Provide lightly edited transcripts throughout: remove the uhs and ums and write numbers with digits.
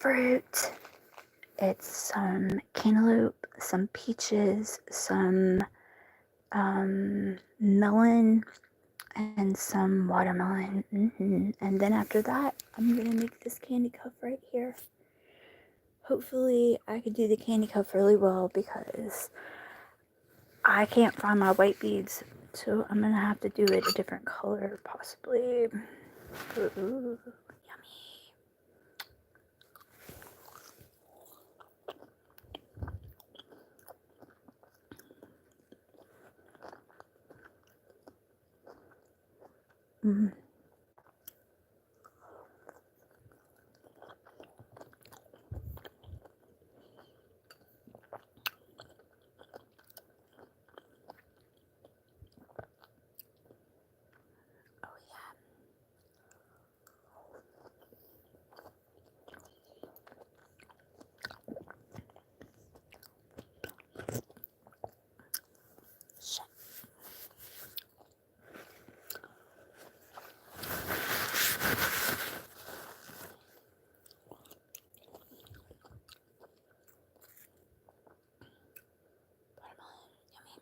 fruit. It's some cantaloupe, some peaches, some melon, and some watermelon. And then after that, I'm gonna make this candy cuff right here. Hopefully I could do the candy cuff really well because I can't find my white beads, so I'm gonna have to do it a different color possibly. Ooh, yummy. Mm. Oh yeah. Shit. Watermelon, yummy.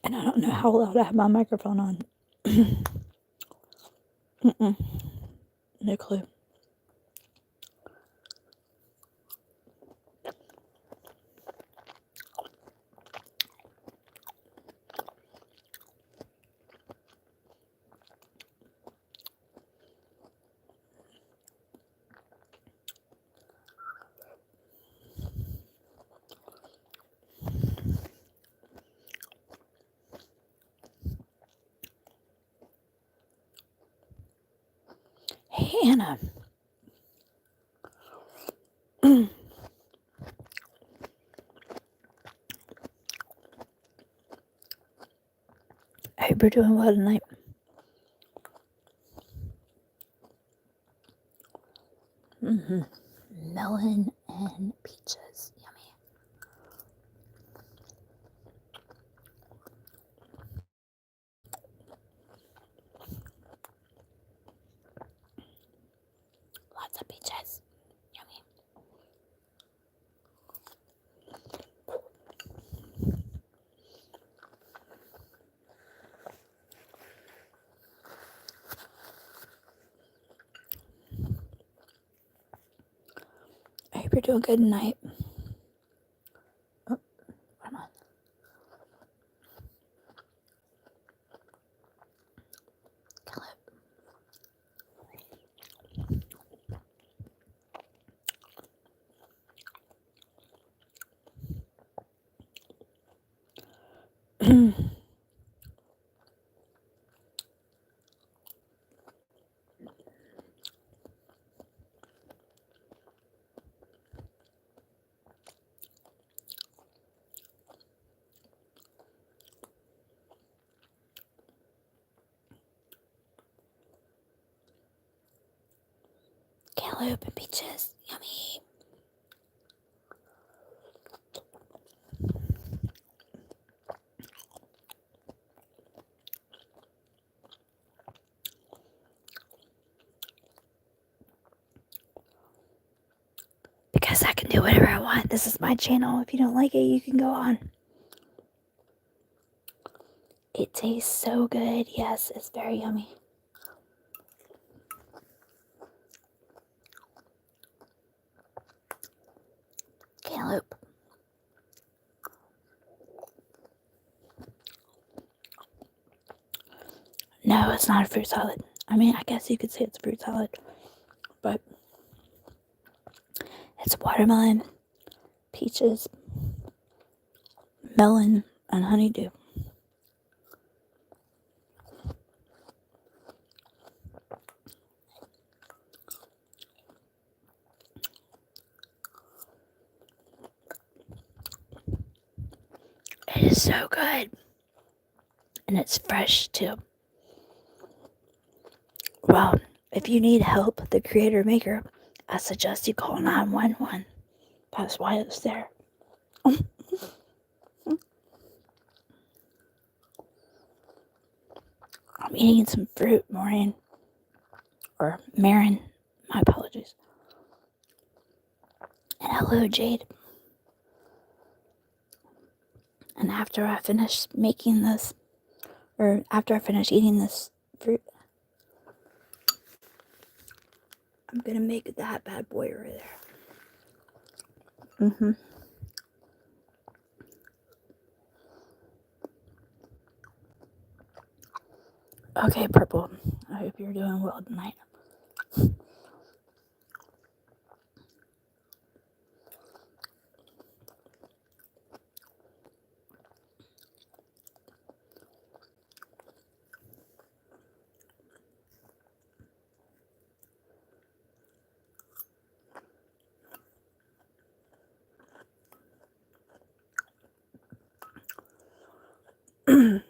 And I don't know how loud I have my microphone on. No clue. Hey, Anna. I hope you're doing well tonight. Melon and peaches. Yummy. Lots of peaches. Yummy. I hope you're doing good tonight. Oh, come on. Cantaloupe and peaches. Yummy. Because I can do whatever I want. This is my channel. If you don't like it, you can go on. It tastes so good. Yes, it's very yummy. No, it's not a fruit salad. I mean, I guess you could say it's a fruit salad, but it's watermelon, peaches, melon, and honeydew. It is so good. And it's fresh too. Well, if you need help, the creator maker, I suggest you call 911. That's why it's there. I'm eating some fruit, Maureen. Or Marin. My apologies. And hello, Jade. And after I finish making this, or after I finish eating this fruit, I'm gonna make that bad boy right there. Okay, Purple. I hope you're doing well tonight. Melon,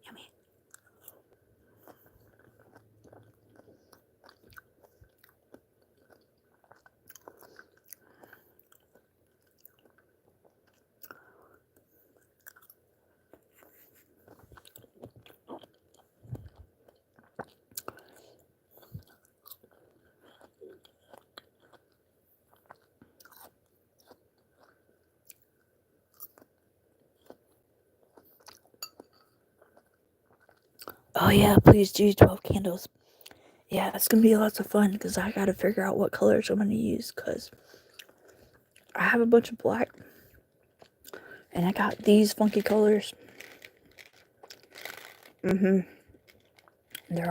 yummy. Oh yeah, please do 12 candles. Yeah, it's gonna be lots of fun because I gotta figure out what colors I'm gonna use because I have a bunch of black and I got these funky colors. They're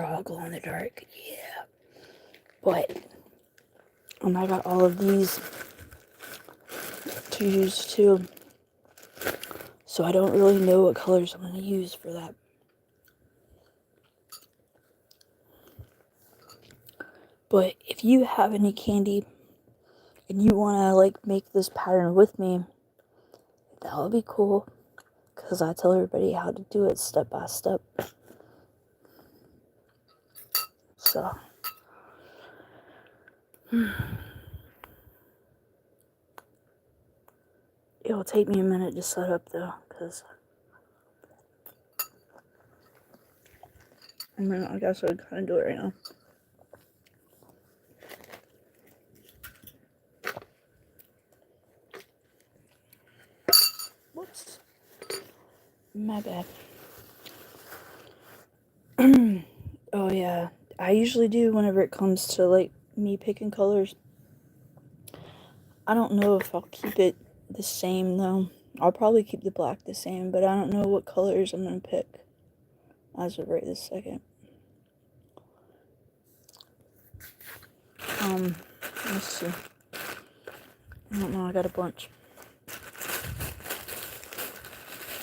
all glow in the dark. Yeah. But I got all of these to use too. So I don't really know what colors I'm gonna use for that. But if you have any candy and you wanna like make this pattern with me, that would be cool. Because I tell everybody how to do it step by step. So it'll take me a minute to set up though, because I mean, I guess I would kind of do it right now. Whoops. My bad. Oh yeah, I usually do whenever it comes to like me picking colors. I don't know if I'll keep it the same though. I'll probably keep the black the same, but I don't know what colors I'm gonna pick as of right this second. Let's see. I don't know, I got a bunch.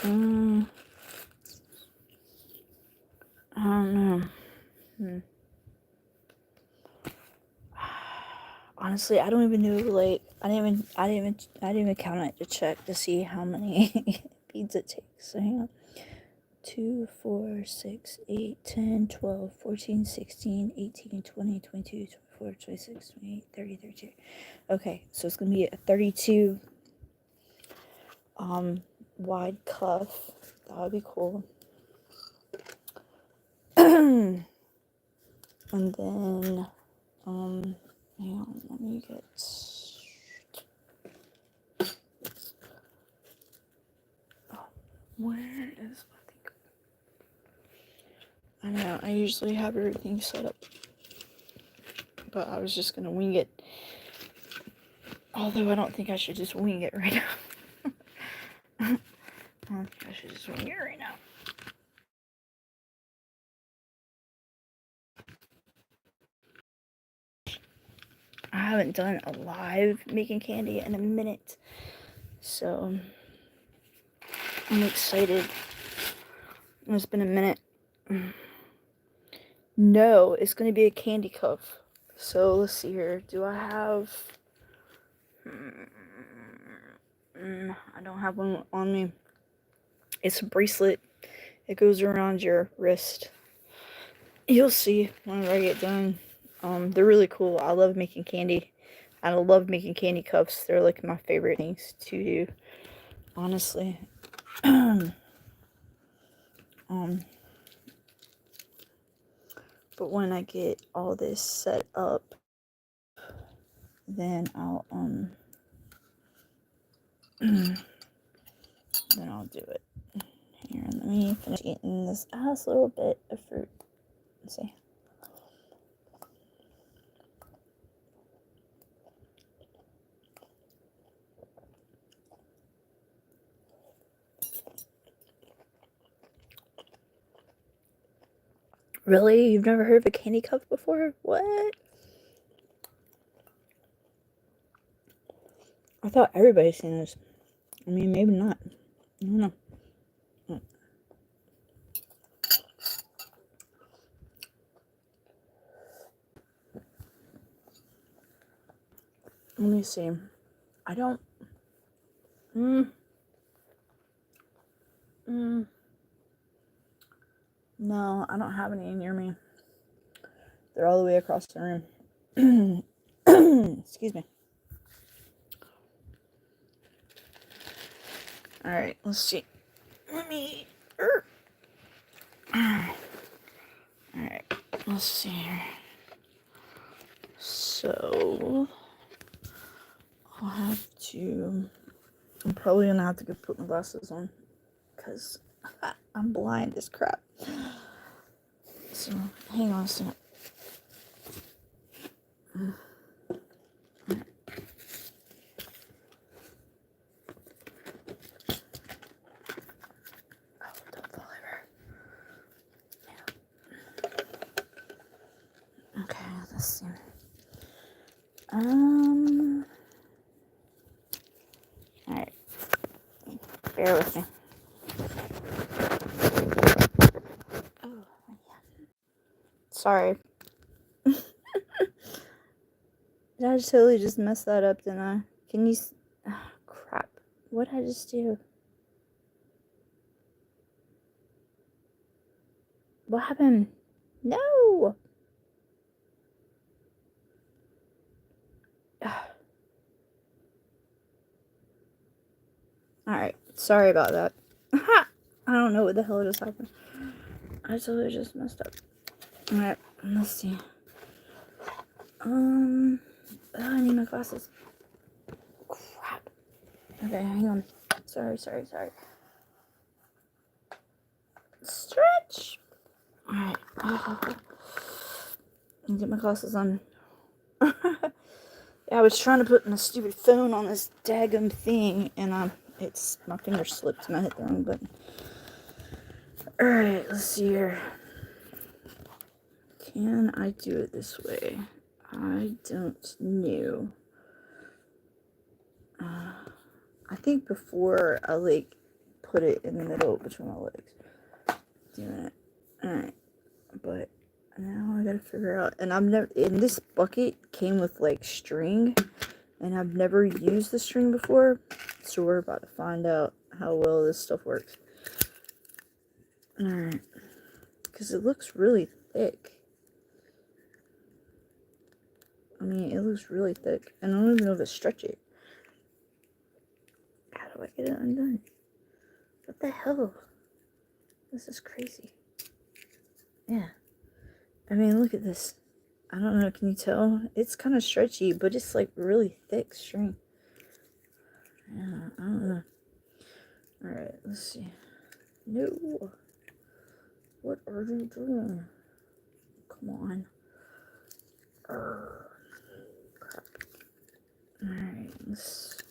I don't know. Honestly, I don't even know. Like, I didn't even count it to check to see how many beads it takes. So hang on. 2, 4, 6, 8, 10, 12, 14, 16, 18, 20, 22, 24, 26, 28, 30, 32. Okay, so it's gonna be a 32 wide cuff. That would be cool. And then hang on, let me get where is I know, I usually have everything set up, but I was just gonna wing it. Although I don't think I should just wing it right now. I should just wing it right now. I haven't done a live making candy in a minute, so I'm excited. It's been a minute. No, it's going to be a kandicuff. So let's see here. Do I have... I don't have one on me. It's a bracelet. It goes around your wrist. You'll see whenever I get done. They're really cool. I love making candy. I love making candy cups. They're like my favorite things to do, honestly. But when I get all this set up, then I'll then I'll do it. Here, let me finish eating this last little bit of fruit. Let's see. Really? You've never heard of a candy cup before? What? I thought everybody's seen this. I mean, maybe not. I don't know. Let me see. I don't... No, I don't have any near me. They're all the way across the room. Excuse me. Alright, let's see. Let me... Alright, let's see here. So... I'll have to... I'm probably gonna have to go put my glasses on. Because I'm blind as crap. So, hang on a second. Okay, let's see. Alright. Bear with me. Oh, yeah. Sorry. Did I totally just mess that up, didn't I? Can you... Oh, crap. What did I just do? What happened? No! Alright, sorry about that. I don't know what the hell just happened. I totally just messed up. Alright, let's see. Oh, I need my glasses. Crap. Okay, hang on. Sorry. Stretch! Alright. Get my glasses on. I was trying to put my stupid phone on this daggum thing, and my finger slipped and I hit the wrong button. Alright, let's see here. Can I do it this way? I don't know. I think before I put it in the middle between my legs. Doing it. Alright. But now I gotta figure out, and this bucket came with string, and I've never used the string before, so we're about to find out how well this stuff works. Alright, because it looks really thick. I mean, it looks really thick, and I don't even know if it's stretchy. How do I get it undone? What the hell? This is crazy. Yeah. I mean, look at this. I don't know, can you tell? It's kind of stretchy, but it's really thick string. Yeah, I don't know. Alright, let's see. No. What are you doing? Come on. Crap. Alright, let's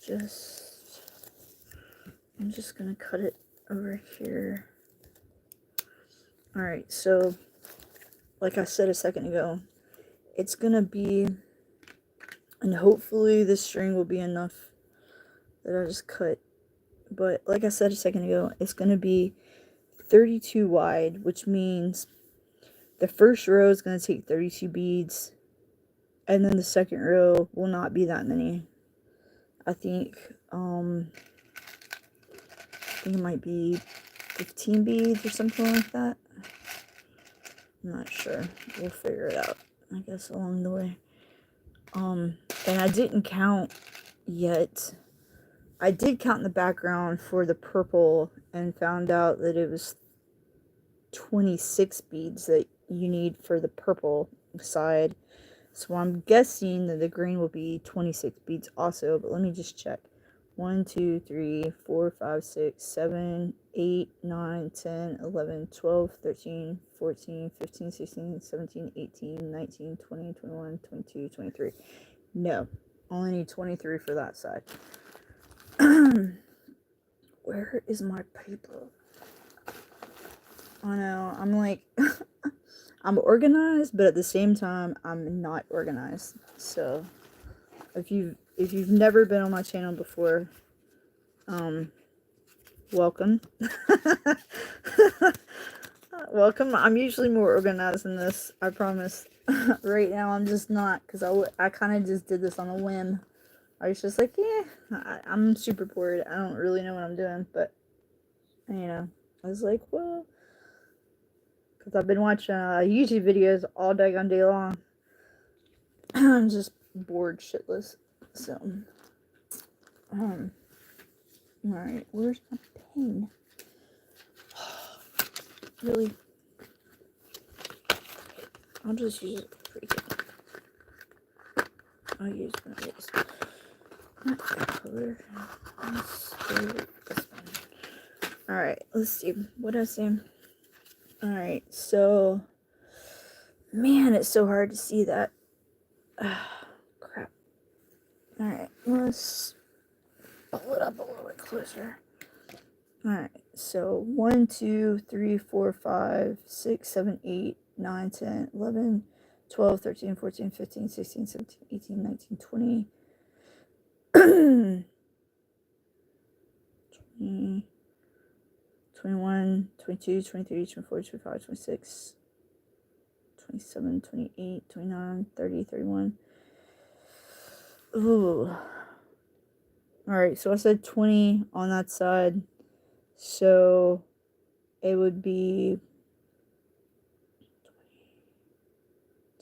just... I'm just gonna cut it over here. Alright, so like I said a second ago, it's gonna be, and hopefully this string will be enough that I just cut. But like I said a second ago, it's gonna be 32 wide, which means the first row is gonna take 32 beads, and then the second row will not be that many. I think it might be 15 beads or something like that. I'm not sure. We'll figure it out, I guess, along the way. And I didn't count yet. I did count in the background for the purple and found out that it was 26 beads that you need for the purple side. So I'm guessing that the green will be 26 beads also, but let me just check. 1, 2, 3, 4, 5, 6, 7, 8, 9, 10, 11, 12, 13, 14, 15, 16, 17, 18, 19, 20, 21, 22, 23. No, only need 23 for that side. Where is my paper? I know, I'm like, I'm organized, but at the same time, I'm not organized. So, if you've never been on my channel before, welcome. Welcome. I'm usually more organized than this, I promise. Right now, I'm just not, because I kind of just did this on a whim. I was just like, yeah, I'm super bored. I don't really know what I'm doing, but, you know, I was like, well, because I've been watching YouTube videos all day long. I'm just bored shitless. So, alright, where's my pen? Really? I'll just use it freaking. I'll use this. Not that color. Let's do this one. Alright, let's see. What I say? Alright, so. Man, it's so hard to see that. Crap. Alright, let's pull it up a little bit closer. Alright, so 1, 2, 3, 4, 5, 6, 7, 8, 9, 10, 11, 12, 13, 14, 15, 16, 17, 18, 19, 20, 20, 21, 22, 23, 24, 25, 26, 27, 28, 29, 30, 31. Ooh. Alright, so I said 20 on that side. So it would be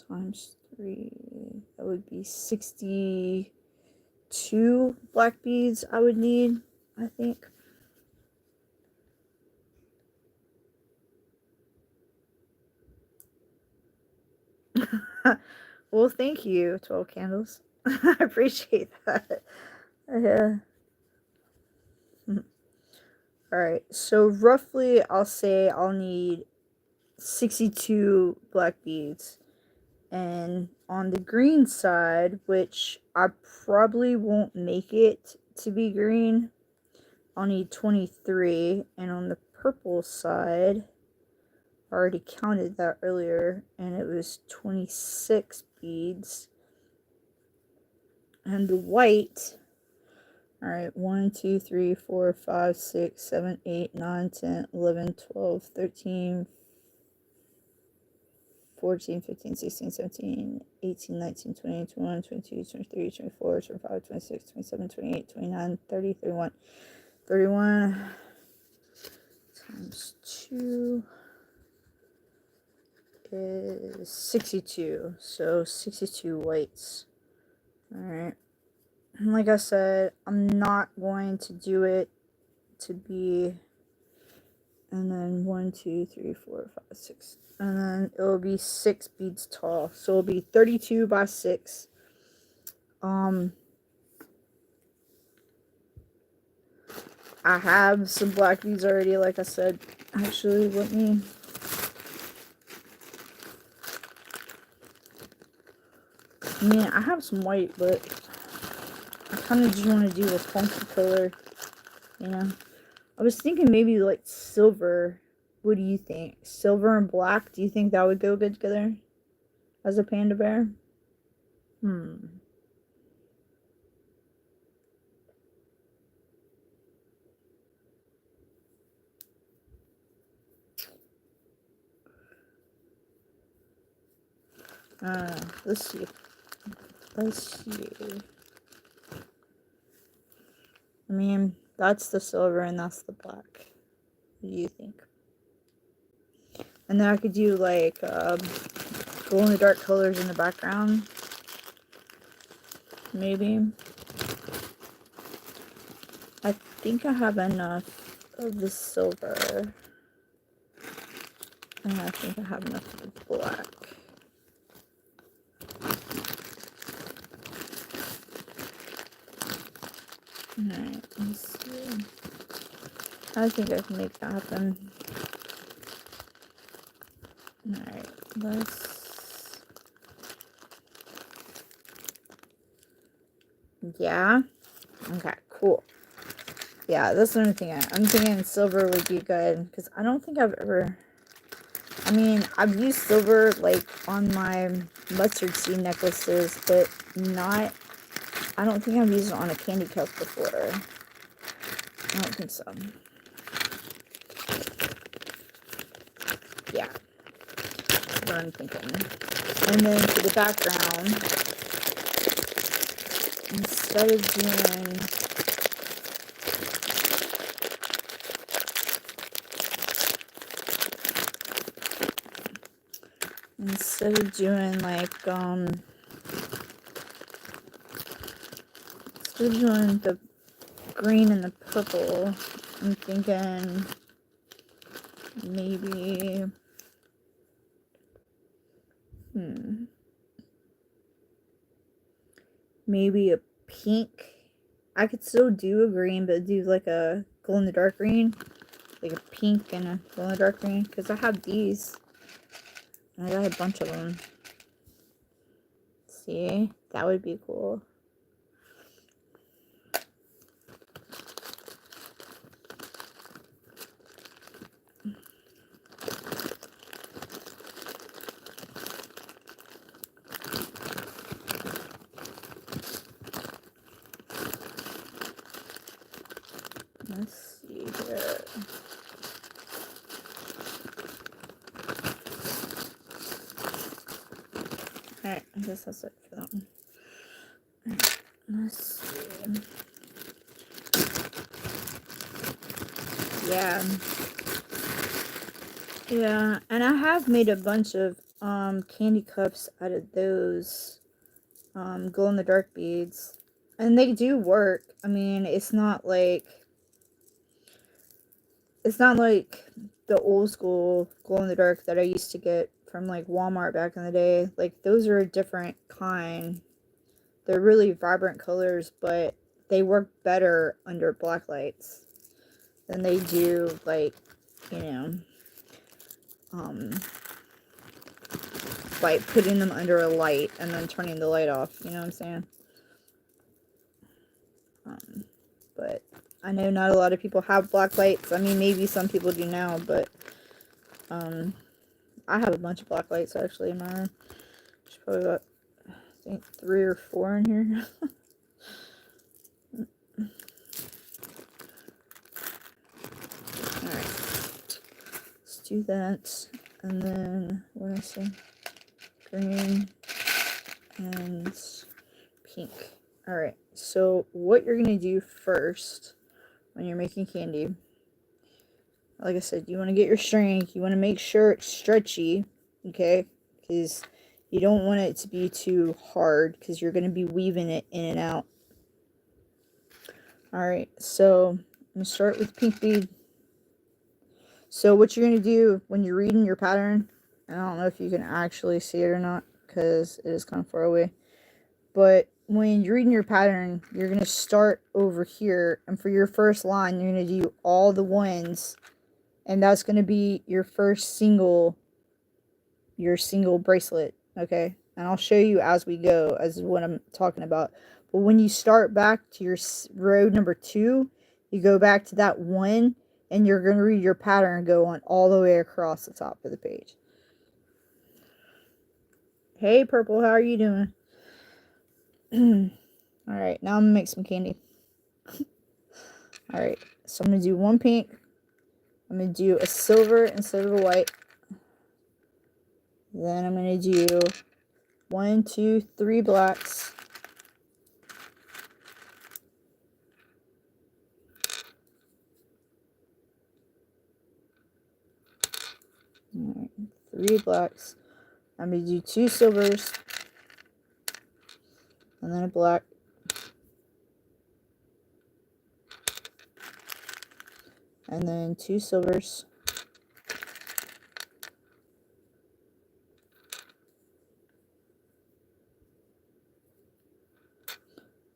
20 times 3. That would be 62 black beads I would need, I think. Well, thank you, 12 candles. I appreciate that. Yeah. Alright, so roughly I'll say I'll need 62 black beads. And on the green side, which I probably won't make it to be green, I'll need 23. And on the purple side, I already counted that earlier, and it was 26 beads. And the white, alright, 1, 2, 3, 4, 5, 6, 7, 8, 9, 10, 11, 12, 13, 14, 15, 16, 17, 18, 19, 20, 21, 22, 23, 24, 25, 26, 27, 28, 29, 30, 31. 31 times 2 is 62. So 62 whites. Alright. Like I said, I'm not going to do it to be, and then 1, 2, 3, 4, 5, 6, and then it'll be 6 beads tall, so it'll be 32 by 6. I have some black beads already, like I said. Actually, let me, I mean, I have some white, but I kind of just want to do a funky color, you know. I was thinking maybe like silver. What do you think? Silver and black, do you think that would go good together as a panda bear? Let's see. Let's see. I mean, that's the silver and that's the black. What do you think? And then I could do like glow in the dark colors in the background. Maybe. I think I have enough of the silver. And I think I have enough of the black. Alright, let's see. I think I can make that happen. Alright, let's... Yeah? Okay, cool. Yeah, that's the only thing I'm thinking silver would be good, because I don't think I've ever... I mean, I've used silver, like, on my mustard seed necklaces, but not... I don't think I've used it on a candy cup before. I don't think so. Yeah. That's what I'm thinking. And then for the background, instead of doing... Instead of doing like, instead of doing the green and the purple, I'm thinking maybe, maybe a pink. I could still do a green, but do like a glow in the dark green, like a pink and a glow in the dark green, because I have these. I got a bunch of them. See, that would be cool. Let's see here. Alright, I guess that's it for that one. Alright, let's see. Yeah. Yeah, and I have made a bunch of candy cups out of those glow in the dark beads. And they do work. I mean, it's not like the old school glow in the dark that I used to get from like Walmart back in the day. Like, those are a different kind. They're really vibrant colors, but they work better under black lights than they do, like, you know, like putting them under a light and then turning the light off, you know what I'm saying? But I know not a lot of people have black lights. I mean, maybe some people do now, but I have a bunch of black lights actually in my room. There's probably about, I think, 3 or 4 in here. Alright, let's do that. And then, what did I say? Green and pink. Alright, so what you're going to do first when you're making candy, like I said, you want to get your string. You want to make sure it's stretchy, okay? Because you don't want it to be too hard, because you're going to be weaving it in and out. Alright, so I'm going to start with pink bead. So what you're going to do when you're reading your pattern, and I don't know if you can actually see it or not, because it is kind of far away, but when you're reading your pattern, you're going to start over here, and for your first line, you're going to do all the ones, and that's going to be your first single, your single bracelet, okay? And I'll show you as we go, as what I'm talking about. But when you start back to your row number 2, you go back to that 1, and you're going to read your pattern go on all the way across the top of the page. Hey, Purple, how are you doing? Alright, now I'm gonna make some candy. Alright, so I'm gonna do one pink. I'm gonna do a silver instead of a white. Then I'm gonna do 1, 2, 3 blacks. Alright, 3 blacks. I'm gonna do 2 silvers. And then a black. And then 2 silvers.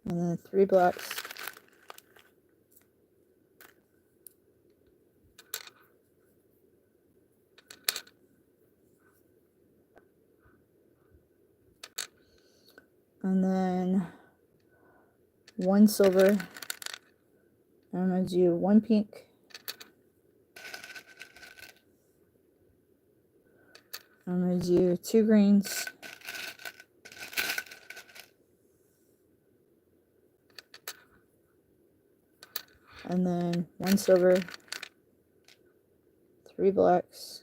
And then 3 blacks. And then 1 silver. I'm going to do 1 pink. I'm going to do 2 greens. And then 1 silver. 3 blacks.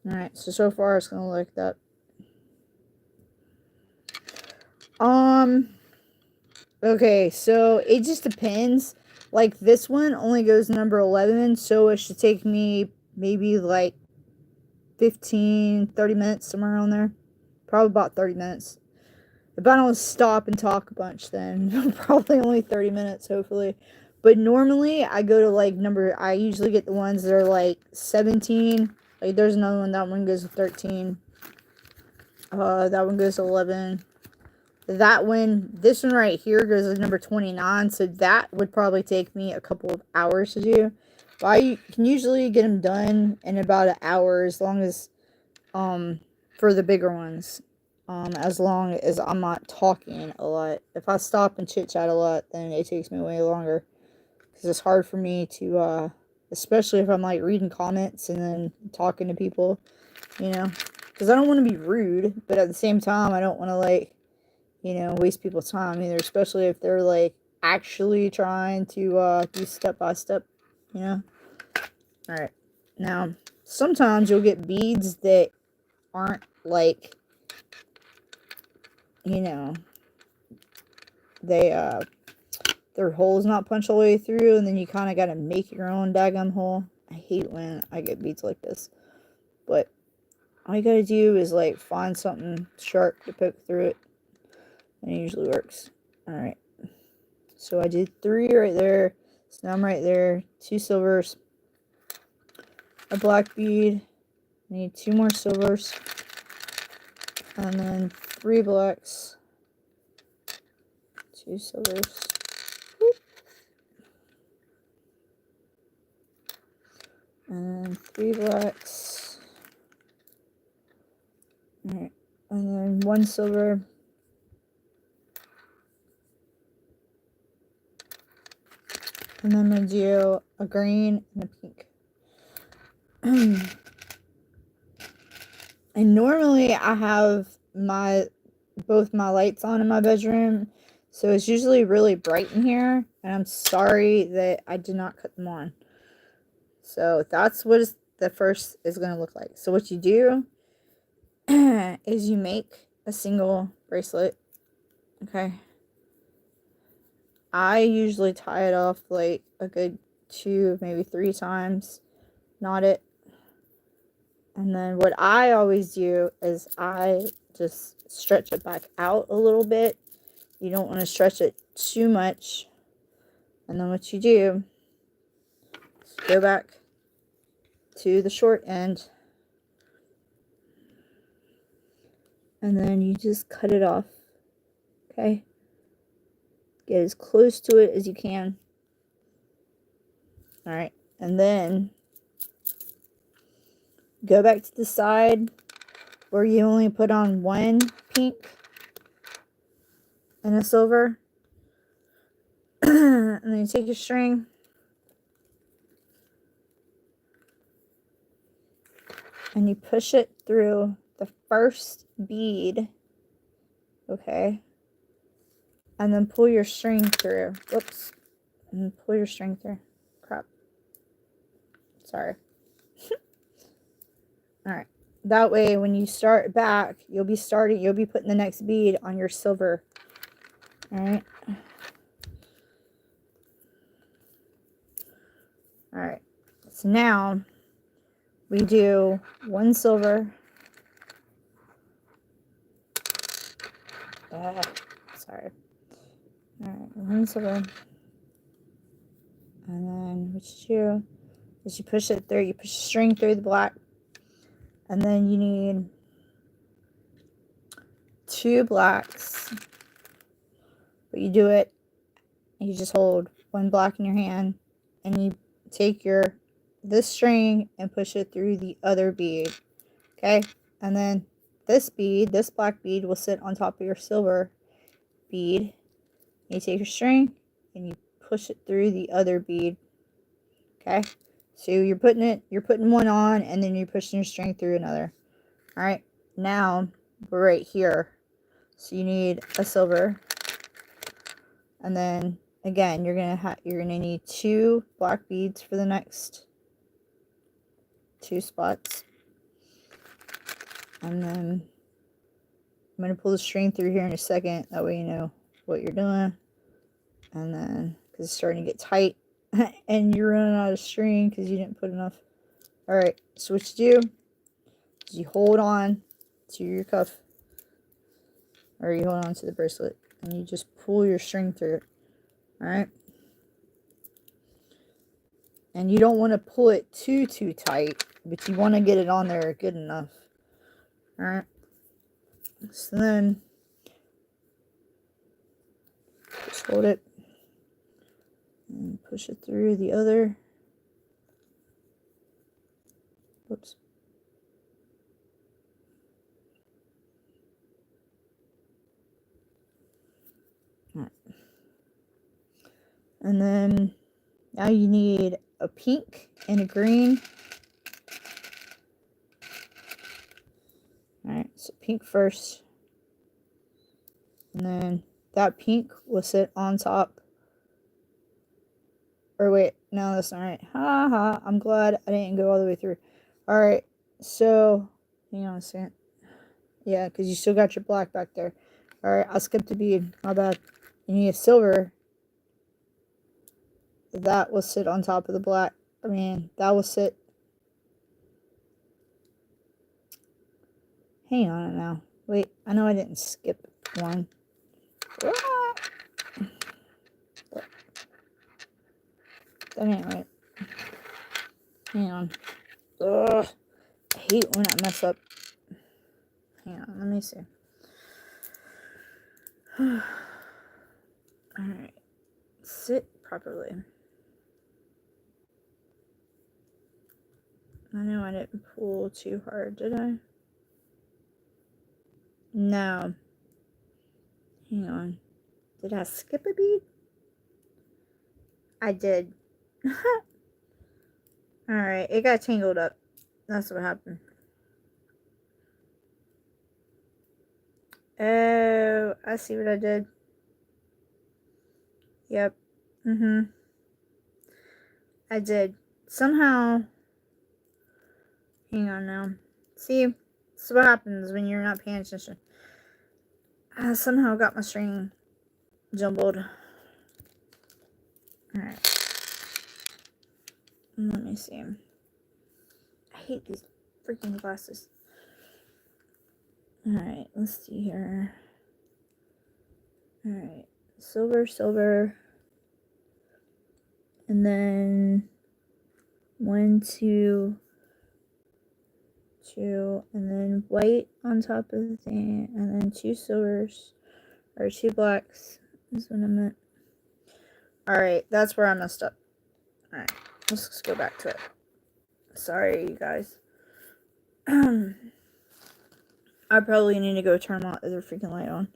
Alright, so far it's gonna look like that. Okay, so it just depends. Like this one only goes number 11, so it should take me maybe like 15, 30 minutes, somewhere around there. Probably about 30 minutes. If I don't stop and talk a bunch, then probably only 30 minutes, hopefully. But normally, I go to like I usually get the ones that are like 17. Like there's another one, that one goes to 13. That one goes to 11. That one, this one right here goes to number 29. So that would probably take me a couple of hours to do. But I can usually get them done in about an hour, as long as, for the bigger ones. As long as I'm not talking a lot. If I stop and chit chat a lot, then it takes me way longer. Because it's hard for me to, especially if I'm like reading comments and then talking to people, you know. Because I don't want to be rude, but at the same time, I don't want to like, you know, waste people's time either. Especially if they're like actually trying to do step by step, you know. Alright. Now, sometimes you'll get beads that aren't like, you know, their hole's not punched all the way through, and then you kind of got to make your own daggum hole. I hate when I get beads like this, but all you gotta do is like find something sharp to poke through it, and it usually works. Alright, so I did 3 right there, so now I'm right there, 2 silvers, a black bead, I need 2 more silvers, and then 3 blacks, 2 silvers, and 3 blacks. Alright, and then 1 silver. And then I'm going to do a green and a pink. And normally I have both my lights on in my bedroom. So it's usually really bright in here. And I'm sorry that I did not cut them on. So that's what the first is going to look like. So what you do is you make a single bracelet. Okay. I usually tie it off like a good 2, maybe 3 times. Knot it. And then what I always do is I just stretch it back out a little bit. You don't want to stretch it too much. And then what you do is go back to the short end. And then you just cut it off. Okay? Get as close to it as you can. Alright. And then go back to the side where you only put on 1 pink and a silver. And then you take your string and you push it through the first bead, okay, and then pull your string through. Whoops. And pull your string through. Crap. Sorry. Alright. That way, when you start back, you'll be putting the next bead on your silver. Alright. Alright. So now, we do one silver. Sorry. Alright, one silver. And then what you do is you push it through, you push the string through the black. And then you need 2 blacks. But you do it, and you just hold one black in your hand, and you take this string and push it through the other bead. Okay? And then this black bead will sit on top of your silver bead. You take your string and you push it through the other bead. Okay? So you're putting one on, and then you're pushing your string through another. Alright, now we're right here. So you need a silver. And then again, you're gonna need 2 black beads for the next 2 spots. And then I'm gonna pull the string through here in a second. That way you know what you're doing. And then, because it's starting to get tight, and you're running out of string because you didn't put enough. Alright, so what you do is you hold on to your cuff, or you hold on to the bracelet, and you just pull your string through it. Alright? And you don't want to pull it too tight, but you want to get it on there good enough. Alright? So then, just hold it, and push it through the other. Whoops. Alright. And then, now you need a pink and a green. Alright, so pink first. And then that pink will sit on top. Or wait, no, that's not right. Ha ha, I'm glad I didn't go all the way through. Alright, so, hang on a second. Yeah, because you still got your black back there. Alright, I skipped a bead. My bad. You need a silver. That will sit on top of the black. I mean, that will sit. Hang on now. Wait, I know I didn't skip one. That ain't right. Hang on. Ugh. I hate when I mess up. Hang on, let me see. Alright. Sit properly. I know I didn't pull too hard, did I? No. Hang on. Did I skip a bead? I did. Alright, it got tangled up. That's what happened. Oh, I see what I did. Yep. I did. Somehow. Hang on now. See? This is what happens when you're not paying attention. I somehow got my string jumbled. Alright. Let me see. I hate these freaking glasses. Alright, let's see here. Alright. Silver, silver. And then 1, 2, 2, and then white on top of the thing, and then 2 silvers, or 2 blacks is what I meant. Alright, that's where I messed up. Alright, let's just go back to it. Sorry, you guys. I probably need to go turn the other freaking light on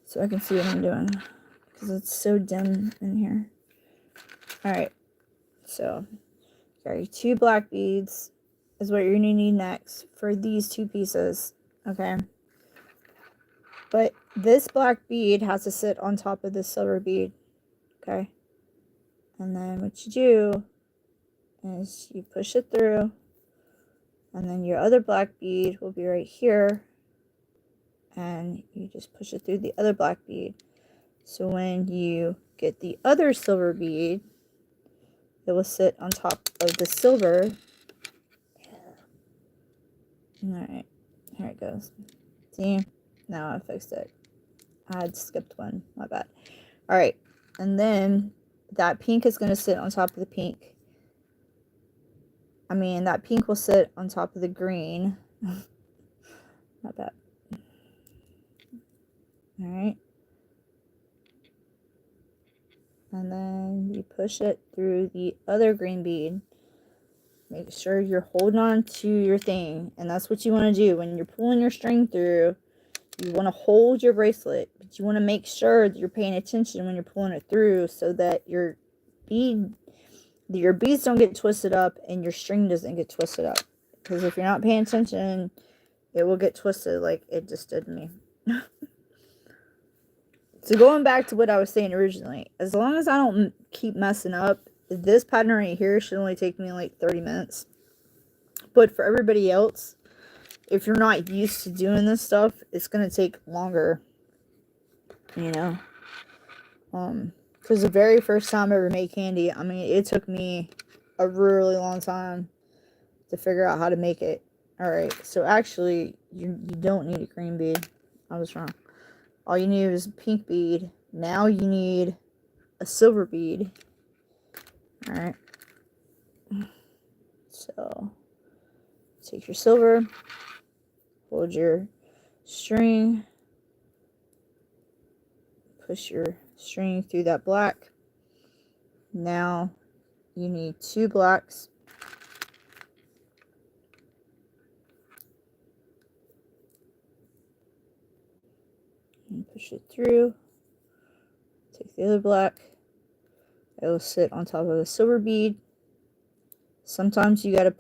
so I can see what I'm doing, because it's so dim in here. Alright, so got your 2 black beads, is what you're going to need next for these 2 pieces. Okay. But this black bead has to sit on top of the silver bead. Okay. And then what you do is you push it through. And then your other black bead will be right here. And you just push it through the other black bead. So when you get the other silver bead, it will sit on top of the silver. Alright, here it goes. See? Now I fixed it. I had skipped one. My bad. Alright, and then that pink is going to sit on top of the pink. I mean, that pink will sit on top of the green. Not bad. Alright. And then you push it through the other green bead. Make sure you're holding on to your thing. And that's what you want to do. When you're pulling your string through, you want to hold your bracelet. But you want to make sure that you're paying attention when you're pulling it through so that your beads don't get twisted up and your string doesn't get twisted up. Because if you're not paying attention, it will get twisted like it just did to me. So going back to what I was saying originally, as long as I don't keep messing up, this pattern right here should only take me like 30 minutes. But for everybody else, if you're not used to doing this stuff, it's going to take longer. You know? Because the very first time I ever made candy, I mean, it took me a really long time to figure out how to make it. Alright, so actually, you don't need a green bead. I was wrong. All you need is a pink bead. Now you need a silver bead. Alright. So, take your silver. Hold your string. Push your string through that black. Now, you need 2 blacks. And push it through. Take the other black. It will sit on top of the silver bead. Sometimes you gotta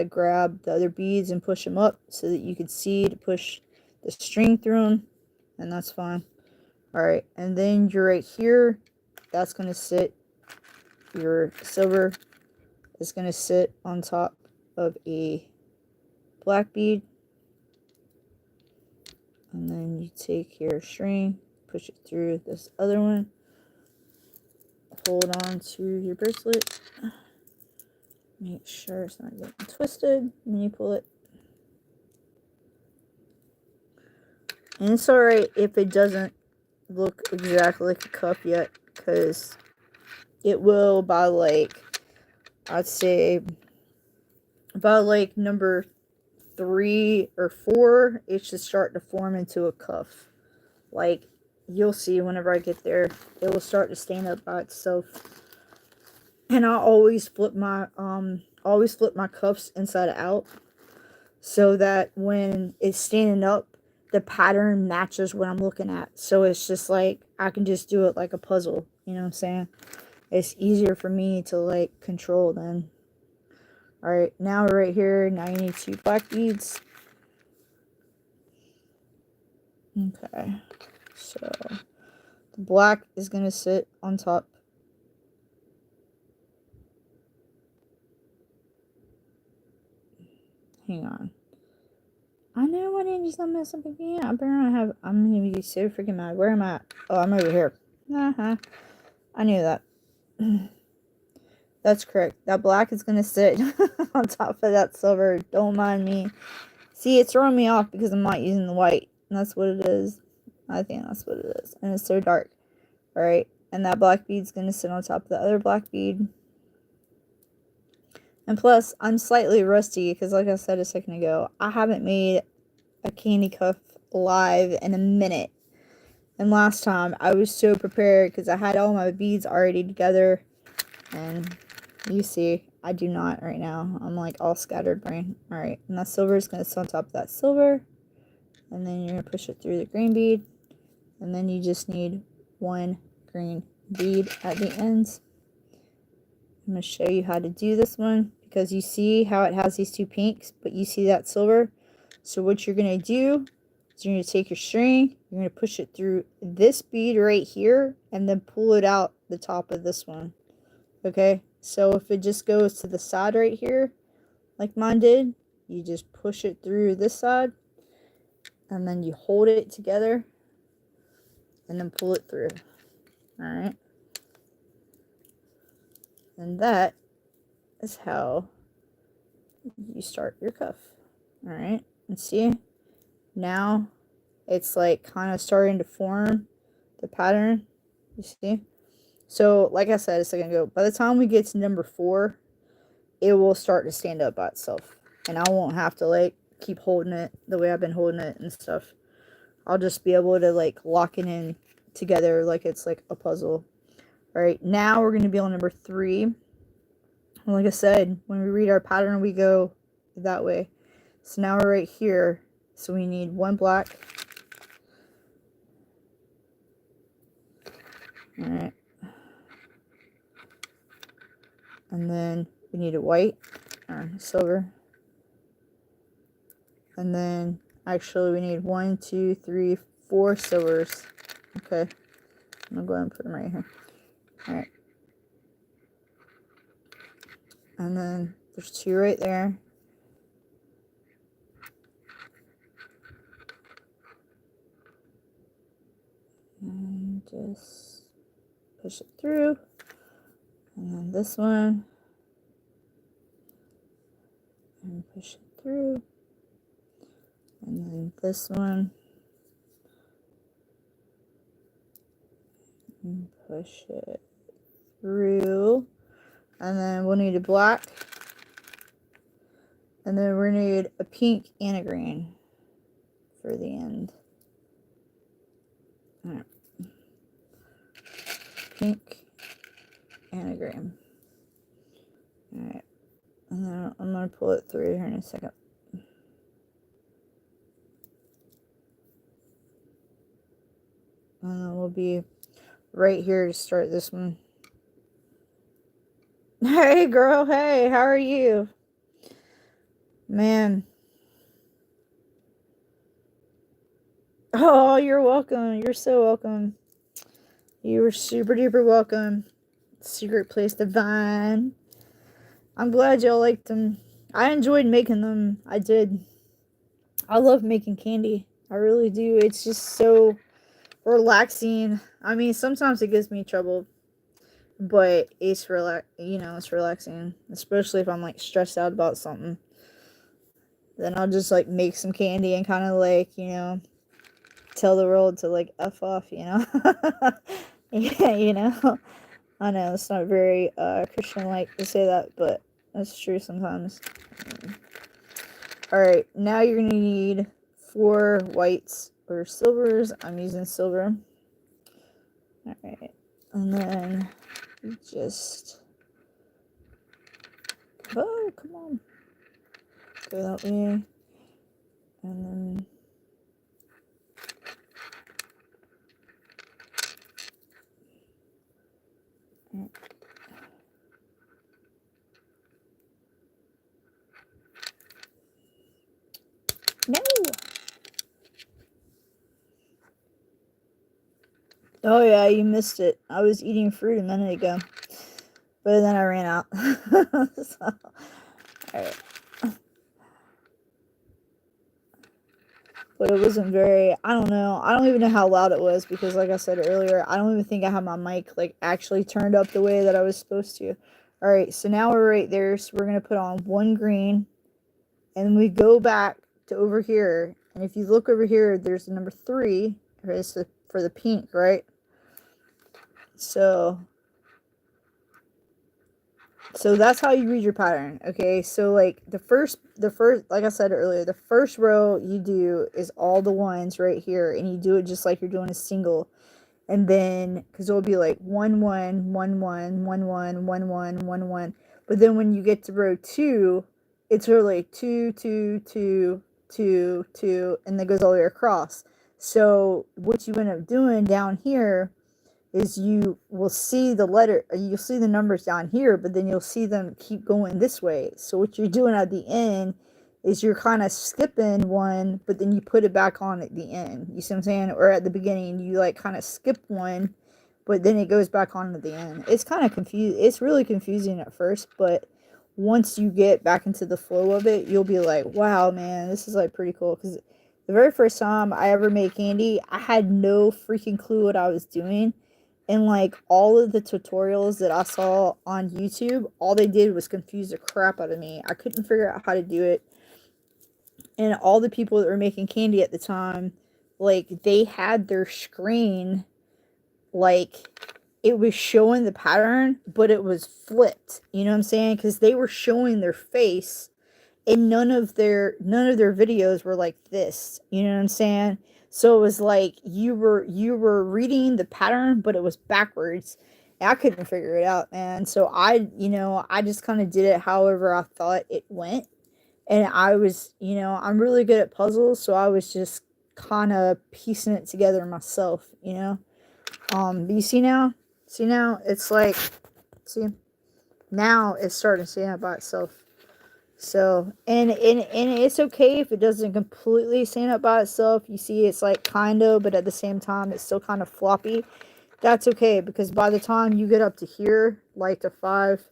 grab the other beads and push them up so that you can see to push the string through them. And that's fine. Alright, and then you're right here. That's gonna sit, your silver is gonna sit on top of a black bead. And then you take your string, push it through this other one. Hold on to your bracelet. Make sure it's not getting twisted when you pull it. And it's alright if it doesn't look exactly like a cuff yet, because it will by like, I'd say, about like number 3 or 4, it should start to form into a cuff. Like, you'll see whenever I get there, it will start to stand up by itself. And I always flip my cuffs inside out so that when it's standing up, the pattern matches what I'm looking at. So it's just like, I can just do it like a puzzle, you know what I'm saying? It's easier for me to like control then. Alright, now we're right here. Now you need 2 black beads. Okay, so the black is going to sit on top. Hang on. I know I didn't just mess up again. I'm going to be so freaking mad. Where am I? Oh, I'm over here. I knew that. That's correct. That black is going to sit on top of that silver. Don't mind me. See, it's throwing me off because I'm not using the white. And that's what it is. I think that's what it is. And it's so dark. Alright. And that black bead's going to sit on top of the other black bead. And plus, I'm slightly rusty because like I said a second ago, I haven't made a candy cuff live in a minute. And last time, I was so prepared because I had all my beads already together. And you see, I do not right now. I'm like all scattered brain. Alright, and that silver is going to sit on top of that silver. And then you're going to push it through the green bead. And then you just need 1 green bead at the ends. I'm going to show you how to do this one because you see how it has these two pinks, but you see that silver. So what you're going to do is you're going to take your string, you're going to push it through this bead right here, and then pull it out the top of this one. Okay, so if it just goes to the side right here, like mine did, you just push it through this side, and then you hold it together, and then pull it through. Alright. And that is how you start your cuff. Alright, and see, now it's like kind of starting to form the pattern. You see? So, like I said a second ago, by the time we get to number 4, it will start to stand up by itself. And I won't have to, like, keep holding it the way I've been holding it and stuff. I'll just be able to, like, lock it in together like it's, like, a puzzle. Alright, now we're going to be on number 3. And like I said, when we read our pattern, we go that way. So now we're right here. So we need one black. Alright. And then we need a white or silver. And then actually we need 1, 2, 3, 4 silvers. Okay. I'm gonna go ahead and put them right here. Alright. And then there's 2 right there. And just push it through. And then this one. And push it through. And then this one. And push it through. And then we'll need a black. And then we're going to need a pink and a green for the end. Alright. Pink and a green. Alright. And then I'm going to pull it through here in a second. And then we'll be right here to start this one. Hey girl, hey, how are you? Man. Oh, you're welcome. You're so welcome. You were super duper welcome. Secret Place Divine. I'm glad y'all liked them. I enjoyed making them. I did. I love making candy. I really do. It's just so relaxing. I mean, sometimes it gives me trouble, but it's it's relaxing. Especially if I'm like stressed out about something. Then I'll just like make some candy and kind of like, tell the world to like F off, Yeah, I know it's not very Christian-like to say that, but that's true sometimes. Alright, now you're going to need 4 whites or silvers. I'm using silver. Alright, and then just... Oh, come on. Go that way. And then... No! Oh yeah, you missed it. I was eating fruit a minute ago. But then I ran out. So, alright. But it wasn't very, I don't know. I don't even know how loud it was because like I said earlier, I don't even think I had my mic like actually turned up the way that I was supposed to. Alright, so now we're right there. So we're going to put on 1 green. And we go back to over here. And if you look over here, there's the number 3. It's for the pink, right? So that's how you read your pattern, okay? So like the first, like I said earlier, the first row you do is all the ones right here, and you do it just like you're doing a single. And then, because it'll be like 1 1 1 1 1 1 1 1 1 1. But then when you get to row 2, it's really 2 2 2 2 2, and that goes all the way across. So what you end up doing down here is you will see the letter, you'll see the numbers down here, but then you'll see them keep going this way. So what you're doing at the end is you're kind of skipping one, but then you put it back on at the end. You see what I'm saying? Or at the beginning, you like kind of skip one, but then it goes back on at the end. It's kind of confusing. It's really confusing at first, but once you get back into the flow of it, you'll be like, wow, man, this is like pretty cool. Because the very first time I ever made candy, I had no freaking clue what I was doing. And like all of the tutorials that I saw on YouTube, all they did was confuse the crap out of me. I couldn't figure out how to do it. And all the people that were making candy at the time, like they had their screen, like it was showing the pattern, but it was flipped. You know what I'm saying? Because they were showing their face, and none of their videos were like this. You know what I'm saying? So it was like you were reading the pattern, but it was backwards. And I couldn't figure it out, man. So I just kind of did it however I thought it went. And I was, I'm really good at puzzles, so I was just kind of piecing it together myself, but you see now? See now? It's like, see? Now it's starting to stand up by itself. So, and it's okay if it doesn't completely stand up by itself. You see, it's like kinda, but at the same time, it's still kind of floppy. That's okay, because by the time you get up to here, like to 5,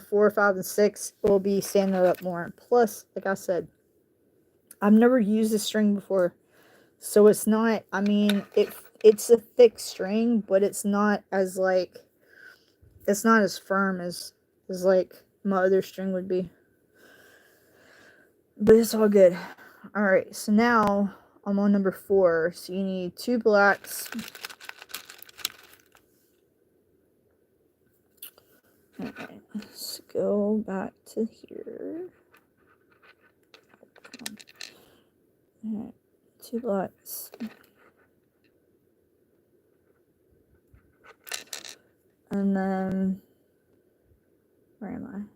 4, 5, and 6, it will be standing up more. Plus, like I said, I've never used this string before, so it's not, I mean, it's a thick string, but it's not as like, it's not as firm as like my other string would be. But it's all good. Alright, so now I'm on number 4. So you need 2 blacks. Alright, let's go back to here. Alright, 2 blacks. And then, where am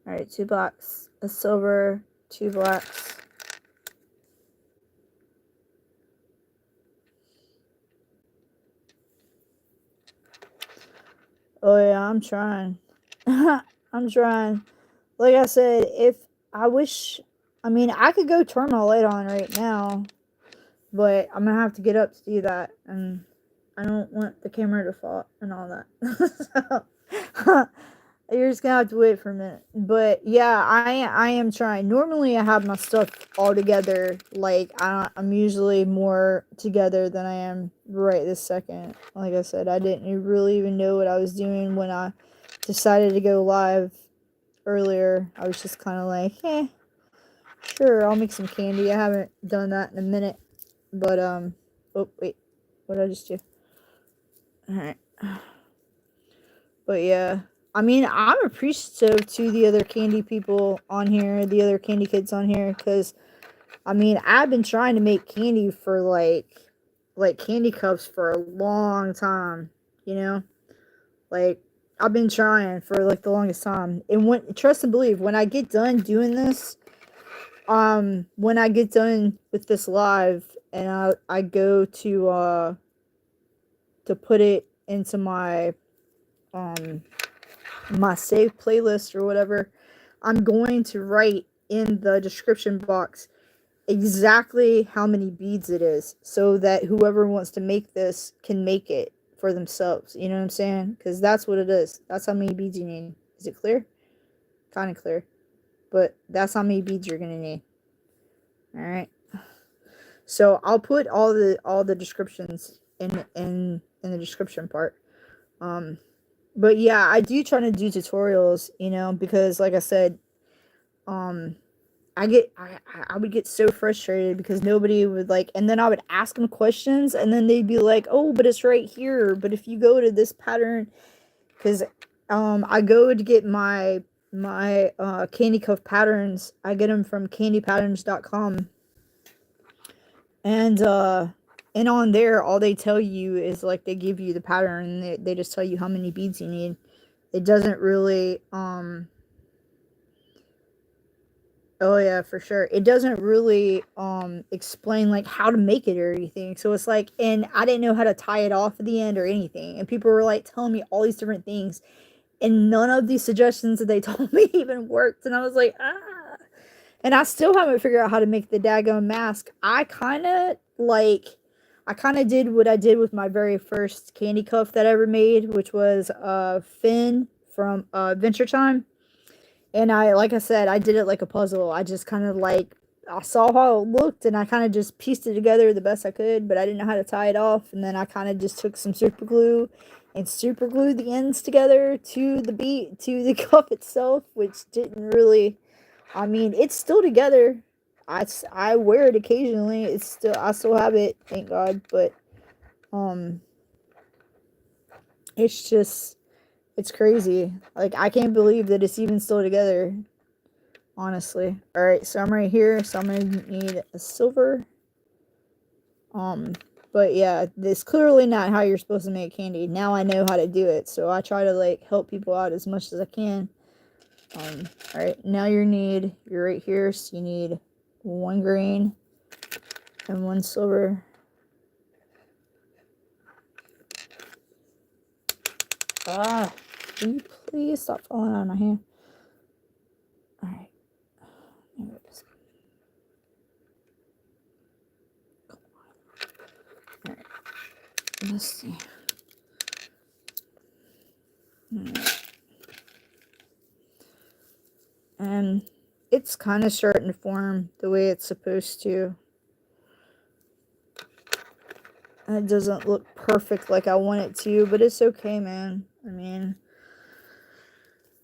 I? Alright, 2 blacks, a silver, 2 blacks. Oh yeah, I'm trying. I'm trying. Like I said, I mean, I could go turn my light on right now, but I'm gonna have to get up to do that, and I don't want the camera to fall and all that. So, you're just gonna have to wait for a minute. But yeah, I am trying. Normally I have my stuff all together. Like I'm usually more together than I am right this second. Like I said, I didn't really even know what I was doing when I decided to go live earlier. I was just kind of like, sure, I'll make some candy. I haven't done that in a minute. But oh wait, what did I just do? All right. But yeah, I mean, I'm appreciative to the other candy people on here, the other candy kids on here, because, I mean, I've been trying to make candy for, like candy cups for a long time, Like, I've been trying for, like, the longest time. And trust and believe, when I get done doing this, when I get done with this live, and I go to put it into my my save playlist or whatever, I'm going to write in the description box exactly how many beads it is, so that whoever wants to make this can make it for themselves. You know what I'm saying? Because that's what it is. That's how many beads you need. Is it clear? Kind of clear. But that's how many beads you're gonna need. Alright. So I'll put all the descriptions in the description part. But yeah, I do try to do tutorials, because like I said, I would get so frustrated because nobody would and then I would ask them questions, and then they'd be like, oh, but it's right here. But if you go to this pattern, because I go to get my kandicuff patterns, I get them from candypatterns.com. And on there, all they tell you is they give you the pattern, and they just tell you how many beads you need. It doesn't really Oh yeah, for sure. It doesn't really explain like how to make it or anything. So it's like, and I didn't know how to tie it off at the end or anything. And people were like telling me all these different things, and none of these suggestions that they told me even worked. And I was like, ah. And I still haven't figured out how to make the daggone mask. I kind of did what I did with my very first candy cuff that I ever made, which was Finn from Adventure Time. And like I said, I did it like a puzzle. I just kind of like, I saw how it looked and I kind of just pieced it together the best I could, but I didn't know how to tie it off. And then I kind of just took some super glue and super glued the ends together to the cup itself, which didn't really, I mean, it's still together. I wear it occasionally. I still have it, thank God. But um, it's just, it's crazy. Like, I can't believe that it's even still together. Honestly. Alright, so I'm right here, so I'm gonna need a silver. But yeah, this clearly not how you're supposed to make candy. Now I know how to do it, so I try to like help people out as much as I can. Alright, now you're right here, so you need 1 green and 1 silver. Ah, can you please stop falling out of my hand? Alright. There it is. Alright. Let's see. Alright. And it's kind of starting to form the way it's supposed to. It doesn't look perfect like I want it to, but it's okay, man. I mean,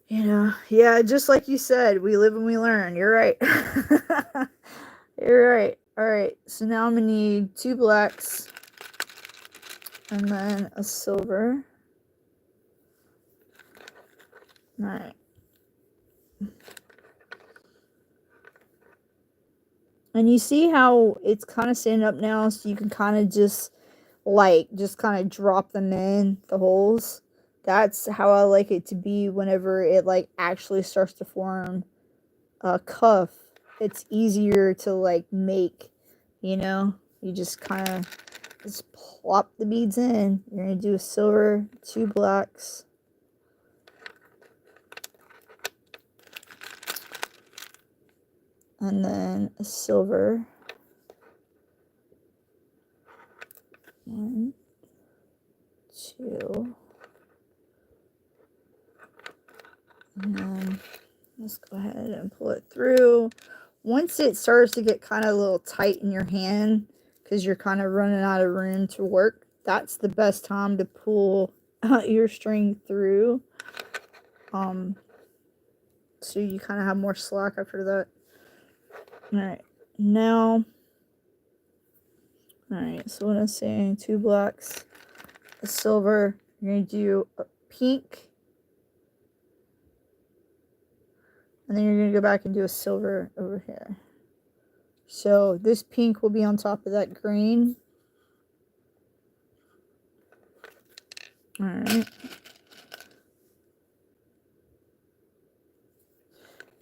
yeah, just like you said, we live and we learn. You're right. You're right. Alright, so now I'm going to need 2 blacks and then a silver. Alright. And you see how it's kind of standing up now, so you can kind of just kind of drop them in the holes. That's how I like it to be whenever it like actually starts to form a cuff. It's easier to like make, you just kind of just plop the beads in. You're going to do a silver, 2 blacks. And then a silver. 1, 2. And then let's go ahead and pull it through. Once it starts to get kind of a little tight in your hand, because you're kind of running out of room to work, that's the best time to pull your string through. So you kind of have more slack after that. Alright, now, alright, so what I'm saying, 2 blacks, a silver, you're going to do a pink, and then you're going to go back and do a silver over here. So this pink will be on top of that green. Alright.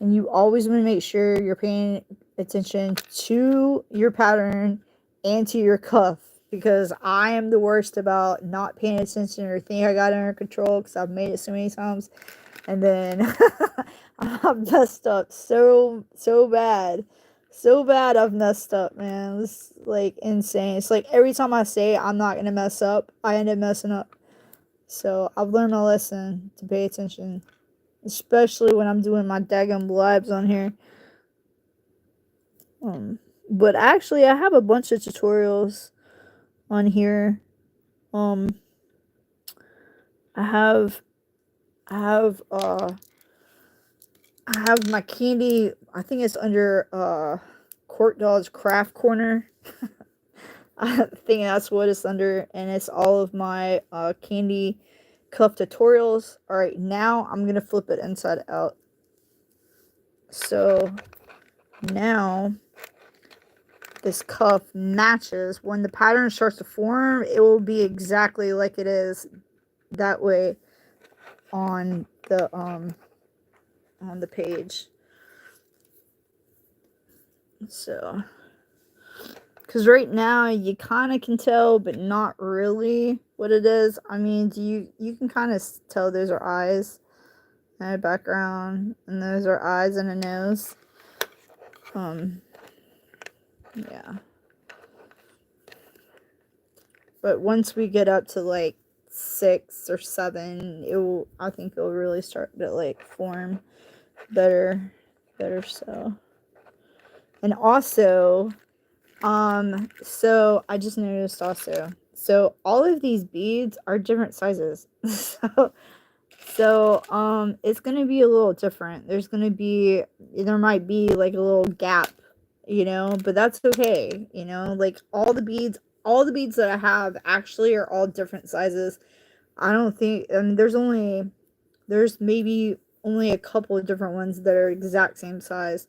And you always want to make sure you're paying attention to your pattern and to your cuff, because I am the worst about not paying attention or think I got it under control because I've made it so many times. And then I've messed up so bad. So bad I've messed up, man. It's like insane. It's like every time I say I'm not going to mess up, I end up messing up. So I've learned my lesson to pay attention. Especially when I'm doing my daggum lives on here. But actually I have a bunch of tutorials on here. I have my candy, I think it's under Court Dog's Craft Corner. I think that's what it's under, and it's all of my candy cuff tutorials. Alright, now I'm gonna flip it inside out. So now this cuff matches. When the pattern starts to form, it will be exactly like it is that way on the page. So, because right now you kind of can tell, but not really what it is. I mean, you can kind of tell those are eyes and a background, and those are eyes and a nose. Yeah. But once we get up to like 6 or 7, I think it'll really start to like form better so. And also, so I just noticed also, so all of these beads are different sizes. So it's gonna be a little different. There might be like a little gap, but that's okay. Like all the beads that I have actually are all different sizes. I don't think, there's maybe only a couple of different ones that are exact same size.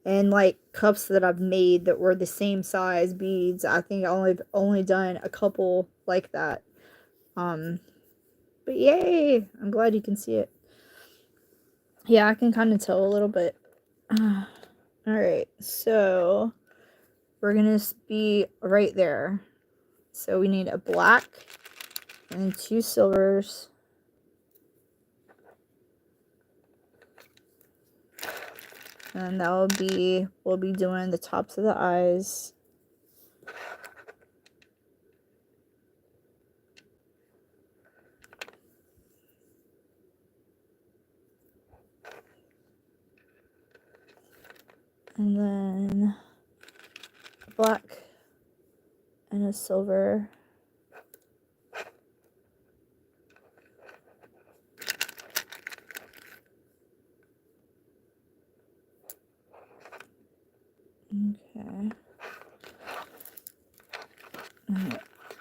And like cups that I've made that were the same size beads, I think I've only done a couple like that. But yay, I'm glad you can see it. Yeah, I can kind of tell a little bit. All right, so we're gonna be right there. So we need a black and 2 silvers. And we'll be doing the tops of the eyes. And then black and a silver. Okay.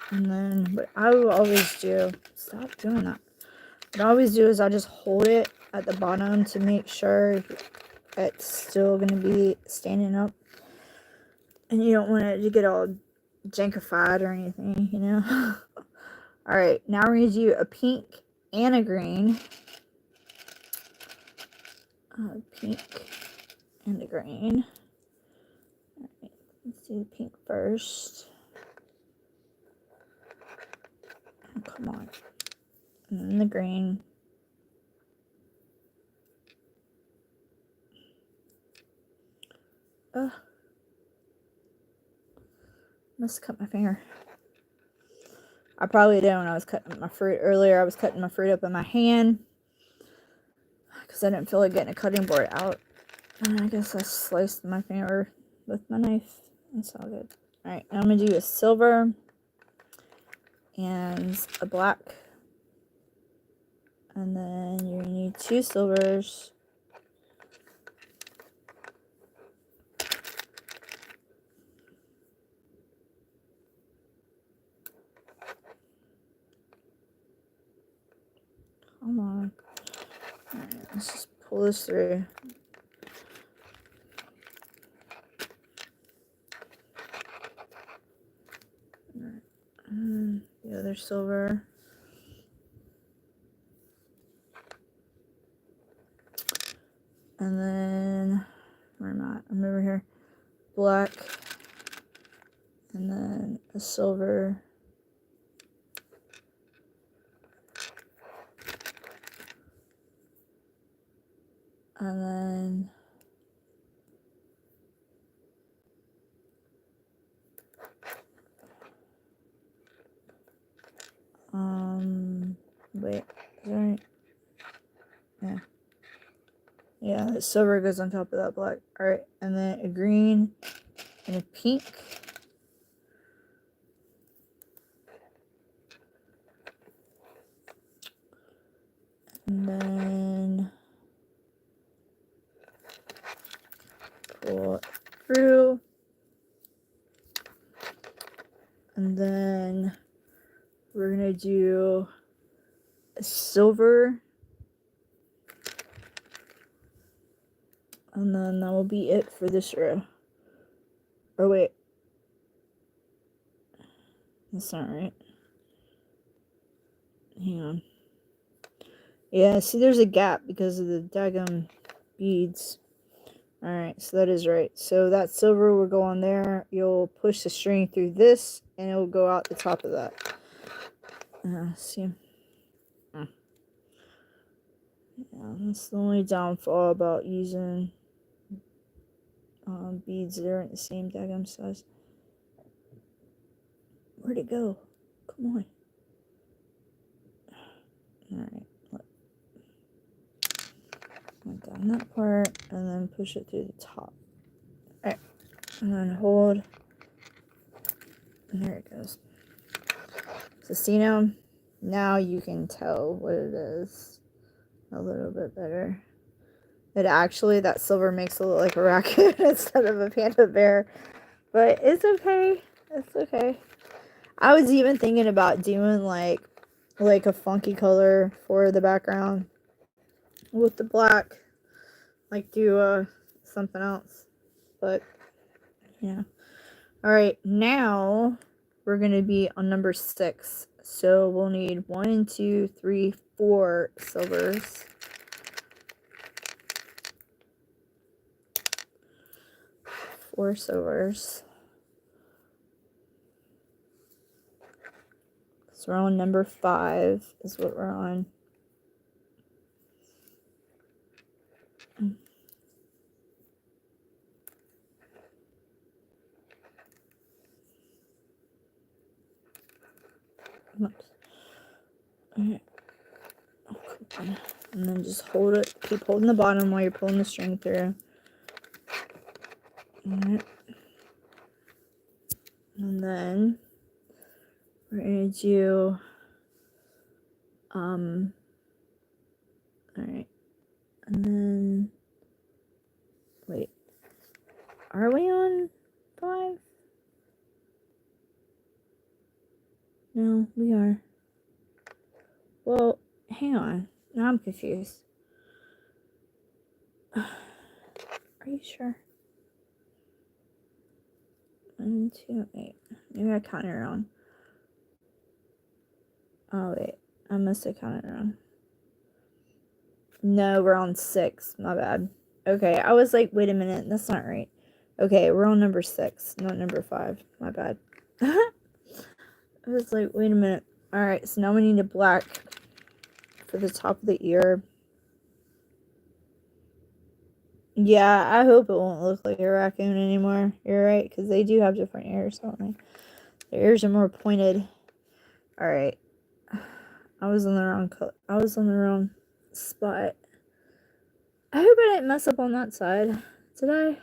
And then what I will always do, stop doing that. What I always do is I just hold it at the bottom to make sure it's still going to be standing up. And you don't want it to get all jankified or anything, Alright, now we're going to do a pink and a green. Pink and a green. Alright, let's do the pink first. Oh, come on. And then the green. Ugh. Must have cut my finger. I probably did when I was cutting my fruit earlier. I was cutting my fruit up in my hand because I didn't feel like getting a cutting board out. And I guess I sliced my finger with my knife. That's all good. Alright, now I'm going to do a silver and a black. And then you're going to need 2 silvers. Come on. Alright, let's just pull this through. Alright. And the other silver. And then, where am I? I'm over here. Black. And then a silver. And then wait, is that right? Yeah. Yeah, the silver goes on top of that black. Alright, and then a green and a pink. And then pull it through. And then we're going to do a silver. And then that will be it for this row. Oh, wait. That's not right. Hang on. Yeah, see, there's a gap because of the daggum beads. Alright, so that is right. So that silver will go on there. You'll push the string through this, and it will go out the top of that. See? Yeah, that's the only downfall about using beads that aren't the same daggum size. Where'd it go? Come on. Alright. Went down that part, and then push it through the top. Alright. And then hold. And there it goes. So see now you can tell what it is a little bit better. It actually, that silver makes it look like a raccoon instead of a panda bear. But it's okay. It's okay. I was even thinking about doing like a funky color for the background with the black. Like do something else. But yeah. Alright, now we're gonna be on number 6. So we'll need 1, 2, 3, 4 silvers. 4 silvers. So we're on number 5 is what we're on. Alright. And then just hold it. Keep holding the bottom while you're pulling the string through. Alright. And then we're gonna do alright. And then wait. Are we on 5? No, we are. Well, hang on. Now I'm confused. Are you sure? 1, 2, 8. Maybe I counted it wrong. Oh, wait. I must have counted it wrong. No, we're on 6. My bad. Okay, I was like, wait a minute. That's not right. Okay, we're on number 6, not number 5. My bad. I was like, wait a minute. Alright, so now we need a black for the top of the ear. Yeah, I hope it won't look like a raccoon anymore. You're right, because they do have different ears, don't they? Their ears are more pointed. Alright. I was on the wrong I was on the wrong spot. I hope I didn't mess up on that side. Did I?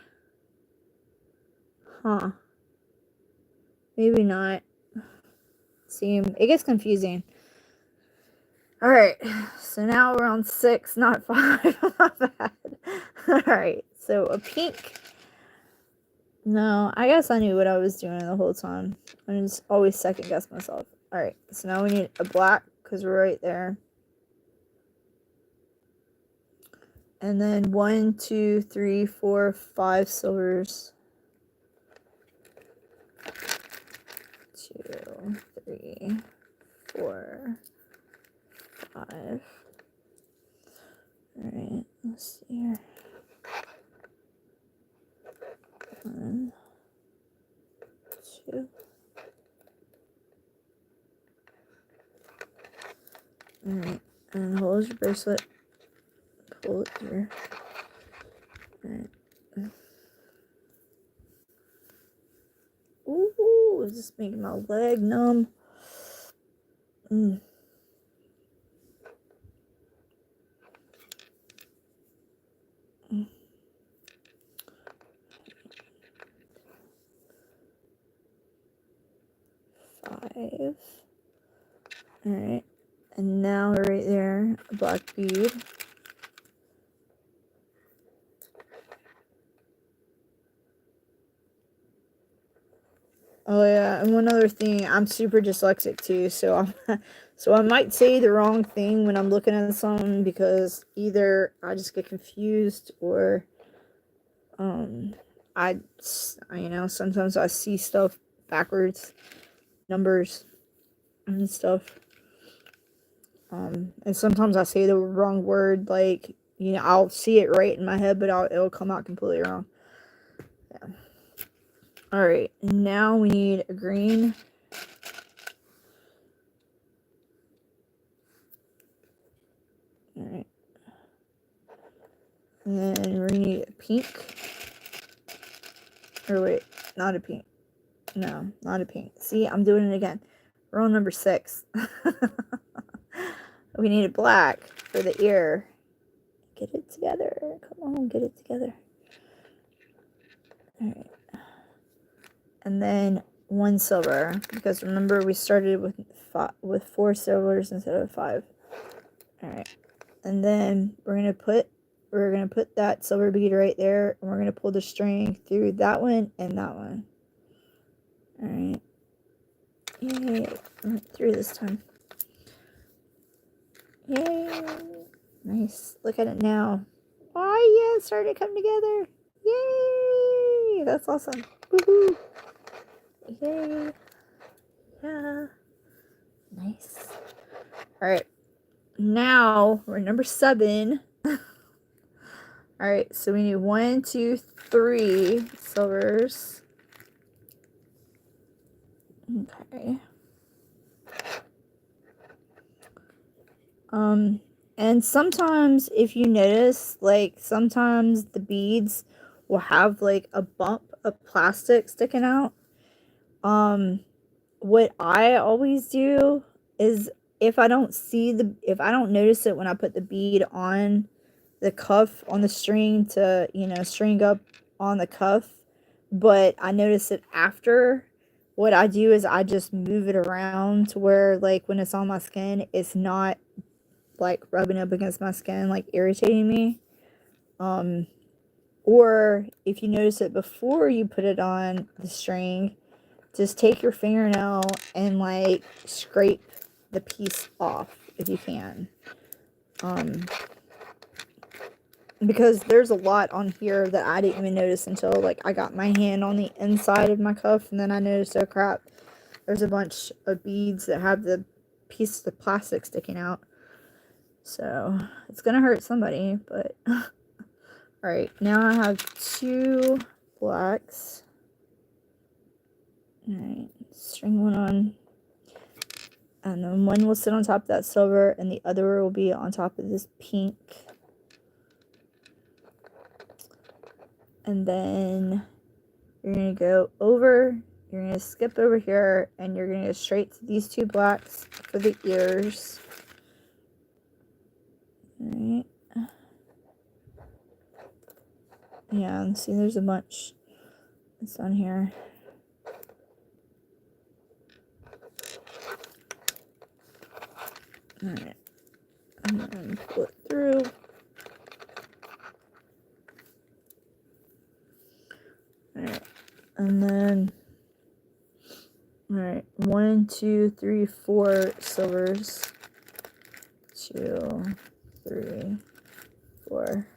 Huh. Maybe not. See, it gets confusing. Alright, so now we're on 6, not 5. My bad. Alright, so a pink. No, I guess I knew what I was doing the whole time. I just always second guess myself. Alright, so now we need a black because we're right there. And then 1, 2, 3, 4, 5 silvers. 2, 3, 4, 5. Alright, let's see here. 1, 2. Alright, and hold your bracelet. Pull it through. Alright. Ooh, is this making my leg numb? 5. Alright. And now right there, a black bead. Oh yeah, and one other thing, I'm super dyslexic too, so I might say the wrong thing when I'm looking at something because either I just get confused or sometimes I see stuff backwards, numbers and stuff. And sometimes I say the wrong word, like you know, I'll see it right in my head, but it'll come out completely wrong. Yeah. Alright, now we need a green. Alright. And then we need a pink. Or wait, not a pink. No, not a pink. See, I'm doing it again. We're on number 6. We need a black for the ear. Get it together. Come on, get it together. Alright. And then 1 silver. Because remember, we started with 4 silvers instead of 5. Alright. And then we're gonna put that silver bead right there, and we're gonna pull the string through that one and that one. Alright. Yay. I went through this time. Yay. Nice. Look at it now. Oh, yeah, it's starting to come together. Yay. That's awesome. Woohoo. Yay. Yeah. Nice. Alright. Now, we're number 7. Alright, so we need 1, 2, 3 silvers. Okay. And sometimes, if you notice, like, sometimes the beads will have, like, a bump of plastic sticking out. What I always do is, if I don't notice it when I put the bead on the cuff, on the string to, you know, string up on the cuff, but I notice it after, what I do is I just move it around to where, like, when it's on my skin, it's not, like, rubbing up against my skin, like, irritating me. Or if you notice it before you put it on the string, just take your fingernail and, like, scrape the piece off if you can. Because there's a lot on here that I didn't even notice until, like, I got my hand on the inside of my cuff, and then I noticed, oh crap, there's a bunch of beads that have the piece of plastic sticking out. So, it's gonna hurt somebody, but... Alright, now I have 2 blacks. Alright, string one on. And then one will sit on top of that silver, and the other will be on top of this pink. And then you're going to go over, you're going to skip over here, and you're going to go straight to these 2 blacks for the ears. Alright. Yeah, and see, there's a bunch that's on here. Alright. And then pull it through. Alright. And then, alright, 1, 2, 3, 4 silvers. 2, 3, 4.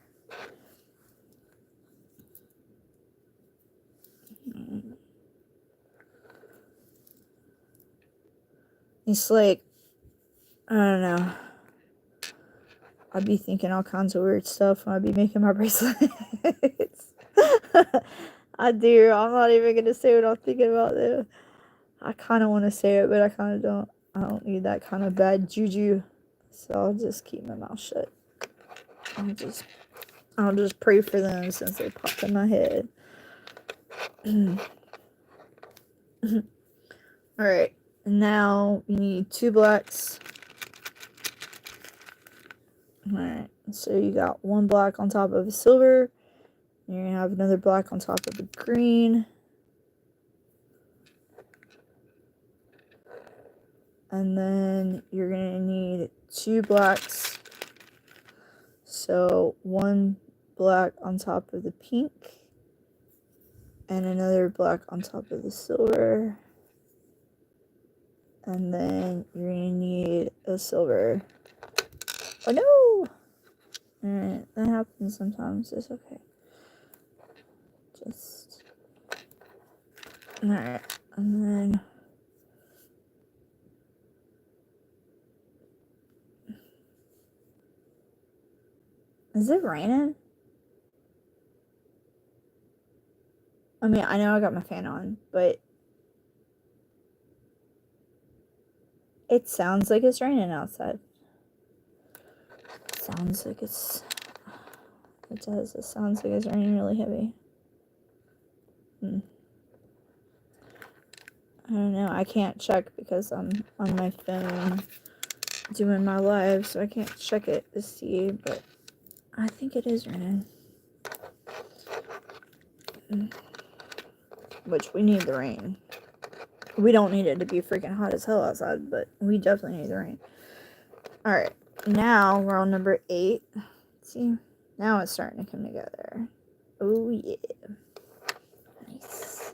It's like, I don't know. I'd be thinking all kinds of weird stuff when I'd be making my bracelets. I do. I'm not even going to say what I'm thinking about, though. I kind of want to say it, but I kind of don't. I don't need that kind of bad juju. So I'll just keep my mouth shut. I'll just pray for them since they popped in my head. Alright. Now we need 2 blacks. Alright. So you got 1 black on top of a silver. You're going to have another black on top of a green. And then you're going to need 2 blacks. So 1 black on top of the pink. And another black on top of the silver. And then you're going to need a silver. Oh no! Alright, that happens sometimes. It's okay. Just... Alright, and then... Is it raining? I mean, I know I got my fan on, but it sounds like it's raining outside. Sounds like it's... It does. It sounds like it's raining really heavy. I don't know. I can't check because I'm on my phone doing my live, so I can't check it to see, but I think it is raining. Which we need the rain. We don't need it to be freaking hot as hell outside, but we definitely need the rain. Alright, now we're on number 8. See, now it's starting to come together. Oh yeah. Nice.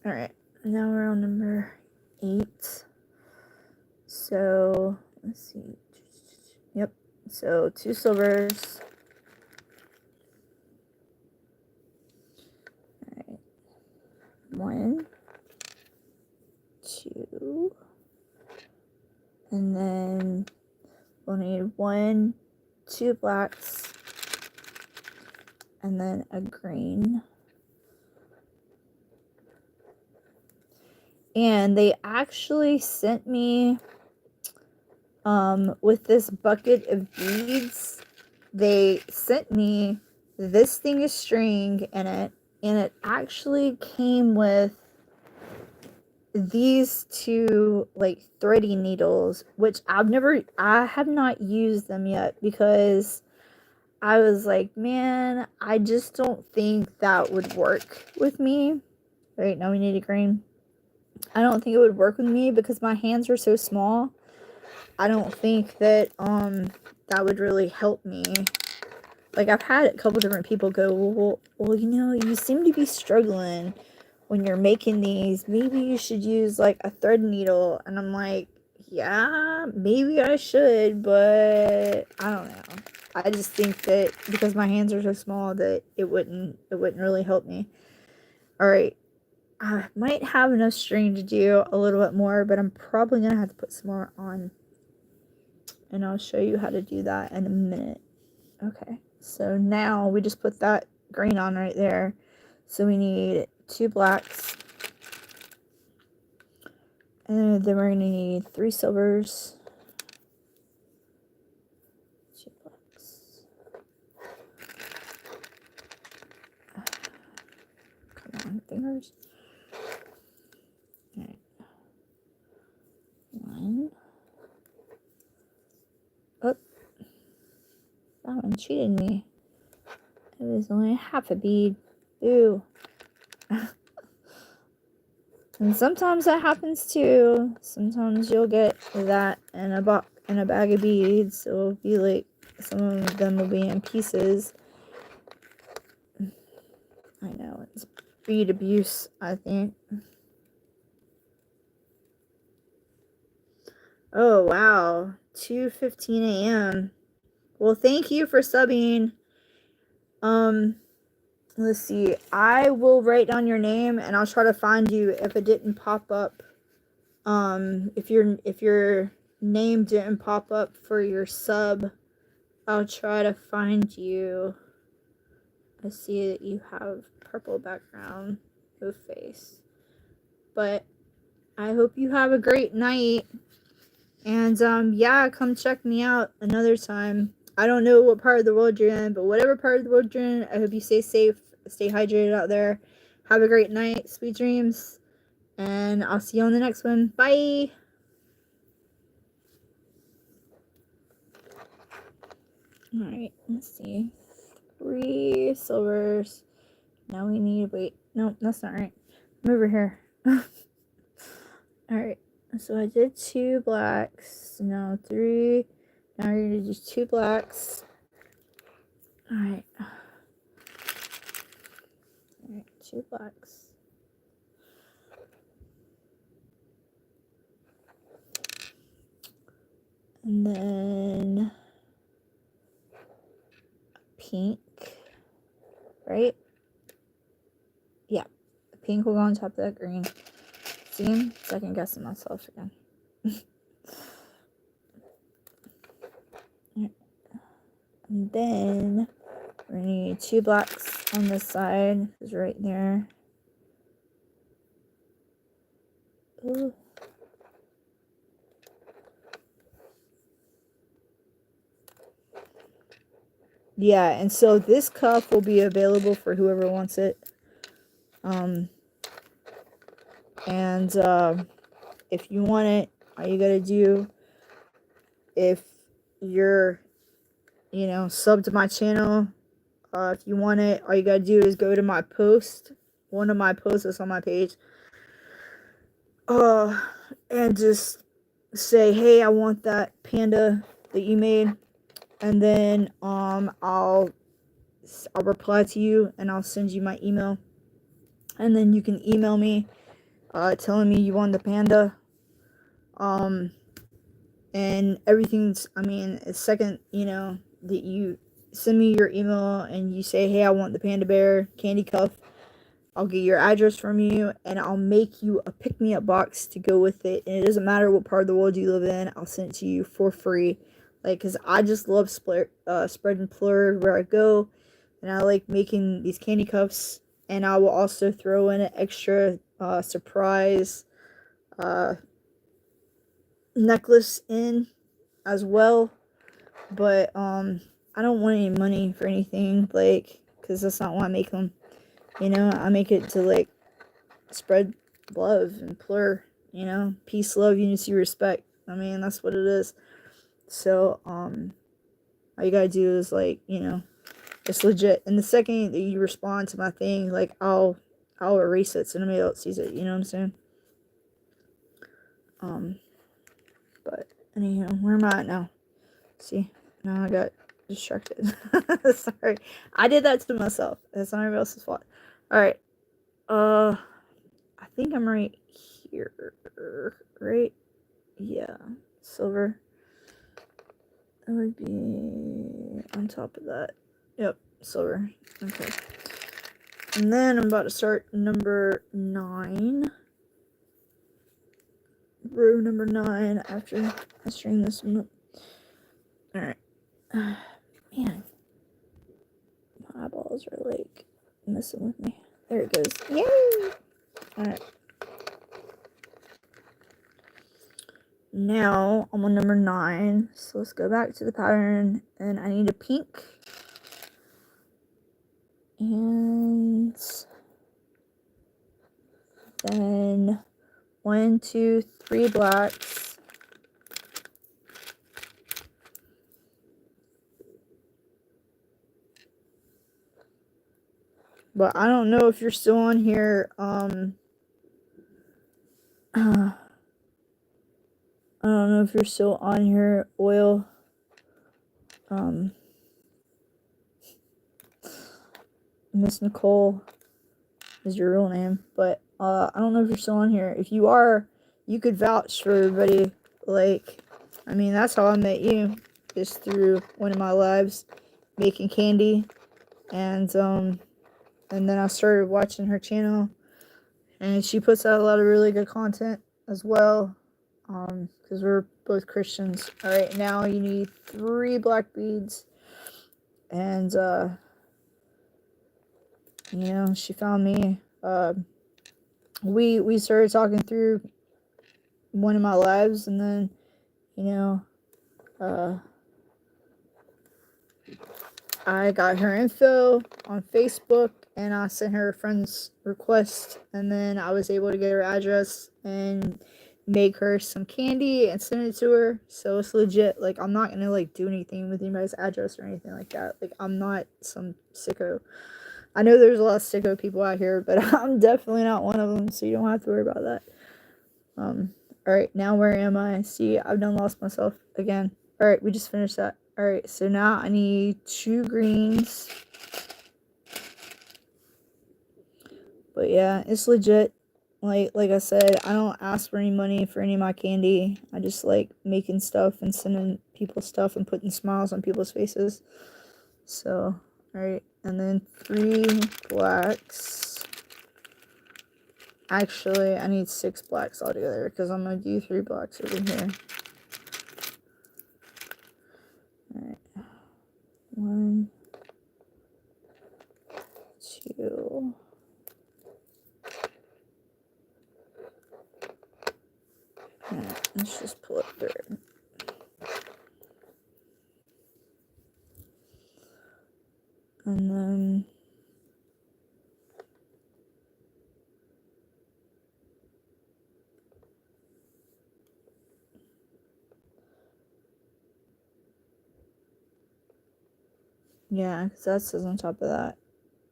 Alright, now we're on number 8. So, let's see. Yep, so 2 silvers. Alright. 1, 2, and then we'll need 1, 2 blacks, and then a green. And they actually sent me, with this bucket of beads, they sent me this thing of string in it, and it actually came with these 2 like threading needles, which I have not used them yet because I was like, man, I just don't think that would work with me. Right, now we need a green. I don't think it would work with me because my hands are so small. I don't think that that would really help me. Like, I've had a couple different people go, well, you know, you seem to be struggling when you're making these. Maybe you should use like a thread needle. And I'm like, yeah, maybe I should, but I don't know. I just think that because my hands are so small that it wouldn't really help me. All right. I might have enough string to do a little bit more, but I'm probably going to have to put some more on. And I'll show you how to do that in a minute. Okay, so now we just put that green on right there. So we need 2 blacks. And then we're going to need 3 silvers. 2 blacks. Come on, fingers. Alright. 1. Oh. That one cheated me. It was only half a bead. Ooh. And sometimes that happens too. Sometimes you'll get that in a bag of beads. It'll be like some of them will be in pieces. I know, it's bead abuse, I think. Oh wow, 2:15 a.m. Well, thank you for subbing. Let's see. I will write down your name and I'll try to find you if it didn't pop up. If your name didn't pop up for your sub, I'll try to find you. I see that you have purple background, no face. But I hope you have a great night. And yeah, come check me out another time. I don't know what part of the world you're in, but whatever part of the world you're in, I hope you stay safe, stay hydrated out there. Have a great night, sweet dreams, and I'll see you on the next one. Bye! Alright, let's see. 3 silvers. Now we need, wait, no, that's not right. I'm over here. Alright, so I did 2 blacks, now 3. Now we're going to do 2 blacks. Alright. Alright, 2 blacks. And then pink, right? Yeah, pink will go on top of that green. See? Second guessing myself again. And then we're gonna need 2 blacks on this side, is right there. Ooh. Yeah, and so this cuff will be available for whoever wants it. If you want it, all you gotta do, if you're, sub to my channel, if you want it, all you gotta do is go to my post, one of my posts that's on my page, and just say, hey, I want that panda that you made, and then I'll reply to you and I'll send you my email, and then you can email me telling me you want the panda, and everything's, the second that you send me your email and you say, hey, I want the panda bear kandicuff, I'll get your address from you and I'll make you a pick-me-up box to go with it. And it doesn't matter what part of the world you live in, I'll send it to you for free. Like, because I just love spreading plur where I go. And I like making these kandicuffs. And I will also throw in an extra surprise necklace in as well. But I don't want any money for anything, like, because that's not why I make them. I make it to, like, spread love and plur, peace, love, unity, respect. That's what it is. So, all you gotta do is, like, it's legit. And the second that you respond to my thing, like, I'll erase it so nobody else sees it, you know what I'm saying? But, anyhow, where am I at now? See, now I got distracted. Sorry. I did that to myself. That's not everybody else's fault. Alright. I think I'm right here. Right? Yeah. Silver. That would be on top of that. Yep. Silver. Okay. And then I'm about to start number 9. Row number 9 after I string this one up. Alright. Man. My eyeballs are like messing with me. There it goes. Yay! Alright. Now I'm on number 9. So let's go back to the pattern. And I need a pink. And then 1, 2, 3 blacks. But I don't know if you're still on here. I don't know if you're still on here, Oil. Miss Nicole is your real name, but I don't know if you're still on here. If you are, you could vouch for everybody. Like, that's how I met you, is through one of my lives making candy, and then I started watching her channel, and she puts out a lot of really good content as well, because we're both Christians. All right, now you need 3 black beads, and she found me. We started talking through one of my lives, and then I got her info on Facebook, and I sent her a friend's request, and then I was able to get her address and make her some candy and send it to her. So it's legit. Like, I'm not gonna, like, do anything with anybody's address or anything like that. Like, I'm not some sicko. I know there's a lot of sicko people out here, but I'm definitely not one of them, so you don't have to worry about that. Alright, now where am I? See, I've done lost myself again. Alright, we just finished that. Alright, so now I need 2 greens. But yeah, it's legit. Like I said, I don't ask for any money for any of my candy. I just like making stuff and sending people stuff and putting smiles on people's faces. So, alright, and then 3 blacks. Actually, I need 6 blacks altogether, because I'm going to do 3 blacks over here. Alright. 1, And then yeah, because that says on top of that.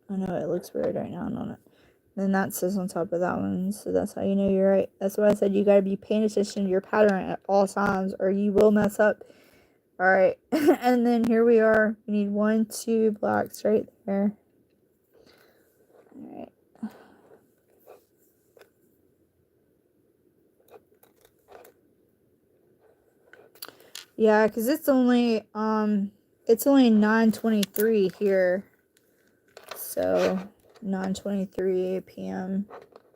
I know it looks weird right now on it. Then that says on top of that one, so that's how you know you're right. That's why I said you gotta be paying attention to your pattern at all times, or you will mess up. All right, and then here we are. We need 1, 2 blacks right there. All right. Yeah, because it's only 9:23 here. So 9:23 p.m.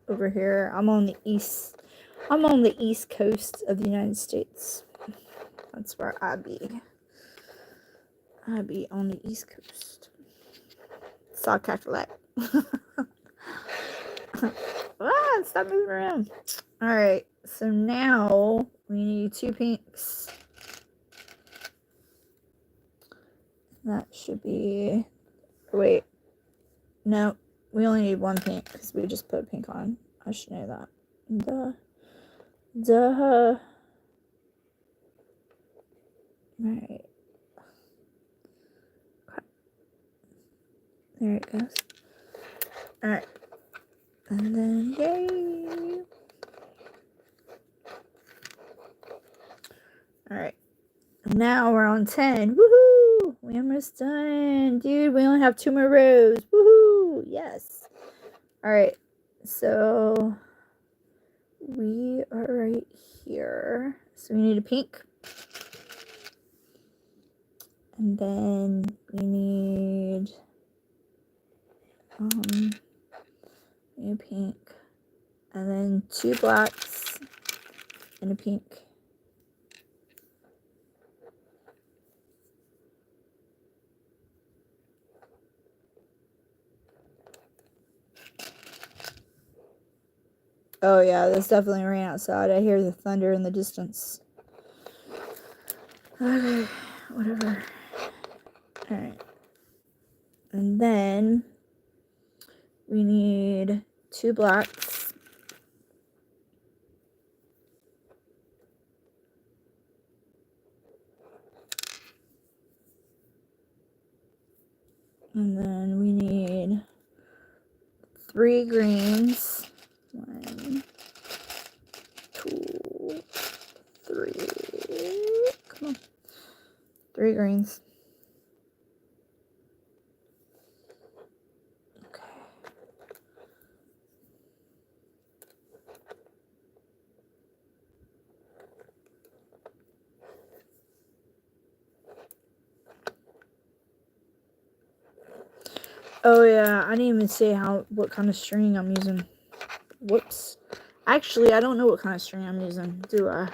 over here. I'm on the east coast of the United States. That's where I be. I be on the east coast. Saw cantaloupe. Stop moving around. Alright, so now we need 2 pinks. That should be... Wait. No, we only need 1 pink because we just put pink on. I should know that. Duh. Alright. There it goes. Alright. And then, yay! Alright. Now we're on 10. Woohoo! We almost done. Dude, we only have 2 more rows. Woohoo! Yes. Alright. So, we are right here. So, we need a pink. And then we need a pink. And then 2 blacks and a pink. Oh yeah, this definitely rain outside. I hear the thunder in the distance. Okay, whatever. Alright. And then we need 2 blacks. And then we need 3 greens. 1, 2, 3. Come on. 3 greens. Okay. Oh yeah, I didn't even say what kind of string I'm using. Whoops. Actually, I don't know what kind of string I'm using, do I?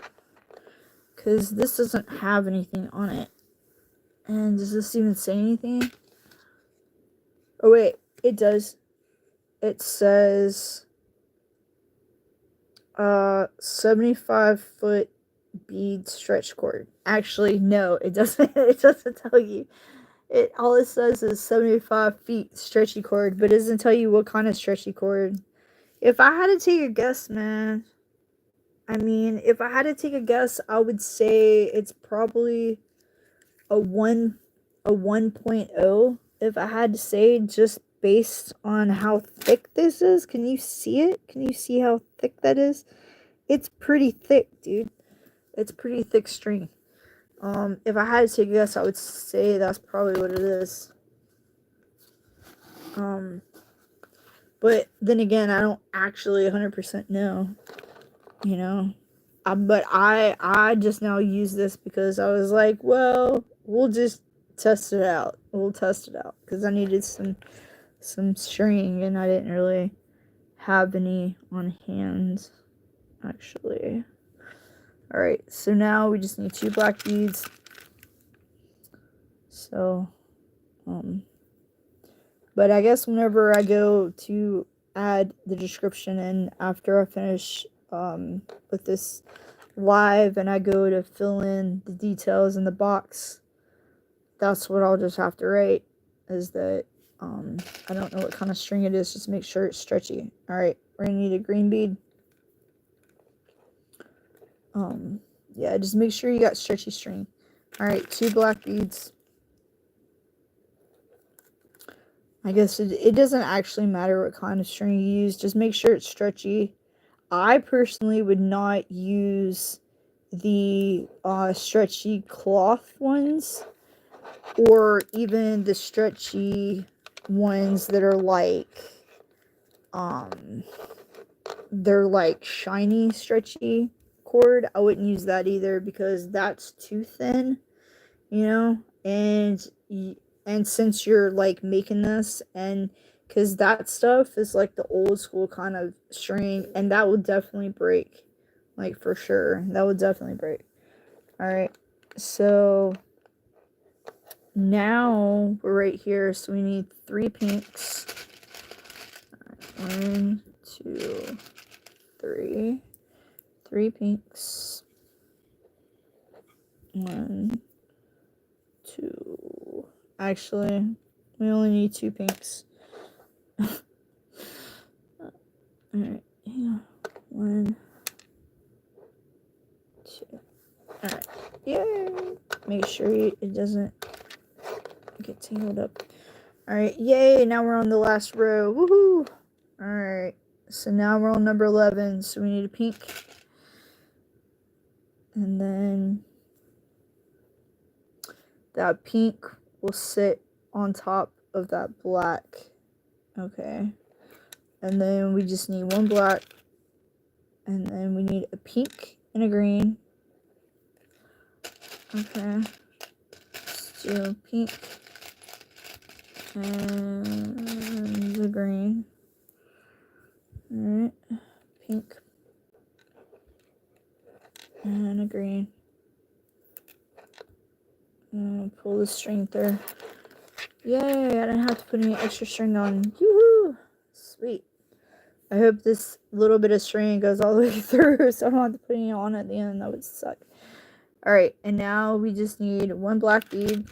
Because this doesn't have anything on it. And does this even say anything? Oh wait, it does. It says 75-foot bead stretch cord. Actually, no, it doesn't. It doesn't tell you. All it says is 75 feet stretchy cord, but it doesn't tell you what kind of stretchy cord. If I had to take a guess, man, I mean, if I had to take a guess, I would say it's probably a 1.0. If I had to say, just based on how thick this is. Can you see it? Can you see how thick that is? It's pretty thick, dude. It's pretty thick string. If I had to take a guess, I would say that's probably what it is. But then again, I don't actually 100% know, you know. But I just now use this because I was like, well, we'll just test it out. We'll test it out because I needed some string and I didn't really have any on hand, actually. Alright, so now we just need 2 black beads. So, but I guess whenever I go to add the description in after I finish with this live and I go to fill in the details in the box, that's what I'll just have to write, is that I don't know what kind of string it is. Just make sure it's stretchy. All right, we're gonna need a green bead. Yeah, just make sure you got stretchy string. All right, 2 black beads. I guess it doesn't actually matter what kind of string you use. Just make sure it's stretchy. I personally would not use the stretchy cloth ones, or even the stretchy ones that are like they're like shiny stretchy cord. I wouldn't use that either because that's too thin, you know. And since you're like making this, and because that stuff is like the old school kind of string, and that would definitely break, like for sure, that would definitely break. All right, so now we're right here, so we need 3 pinks. All right, 1, 2, 3. 3 pinks. 1, 2. Actually, we only need 2 pinks. Alright, yeah. 1, 2. Alright, yay! Make sure it doesn't get tangled up. Alright, yay! Now we're on the last row. Woohoo! Alright, so now we're on number 11, so we need a pink. And then that pink will sit on top of that black. Okay. And then we just need 1 black. And then we need a pink and a green. Okay. Let's do pink and the green. Alright. Pink and a green. And pull the string through. Yay! I didn't have to put any extra string on. Yoo-hoo! Sweet. I hope this little bit of string goes all the way through, so I don't have to put any on at the end. That would suck. Alright, and now we just need 1 black bead.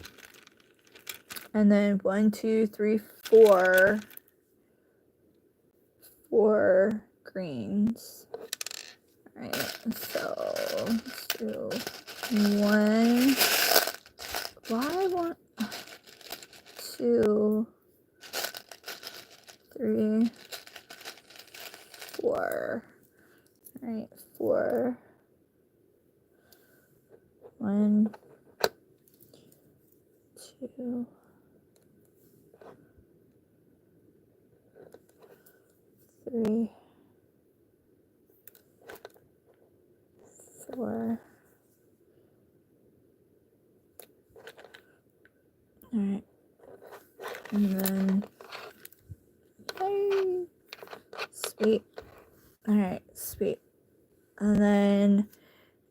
And then 1, 2, 3, 4. 4 greens. Alright, so let's do 1. Why 1, 2, 3, 4. Alright, 4. 1, 2, 3, 4. Alright. And then, yay! Sweet. Alright, sweet. And then,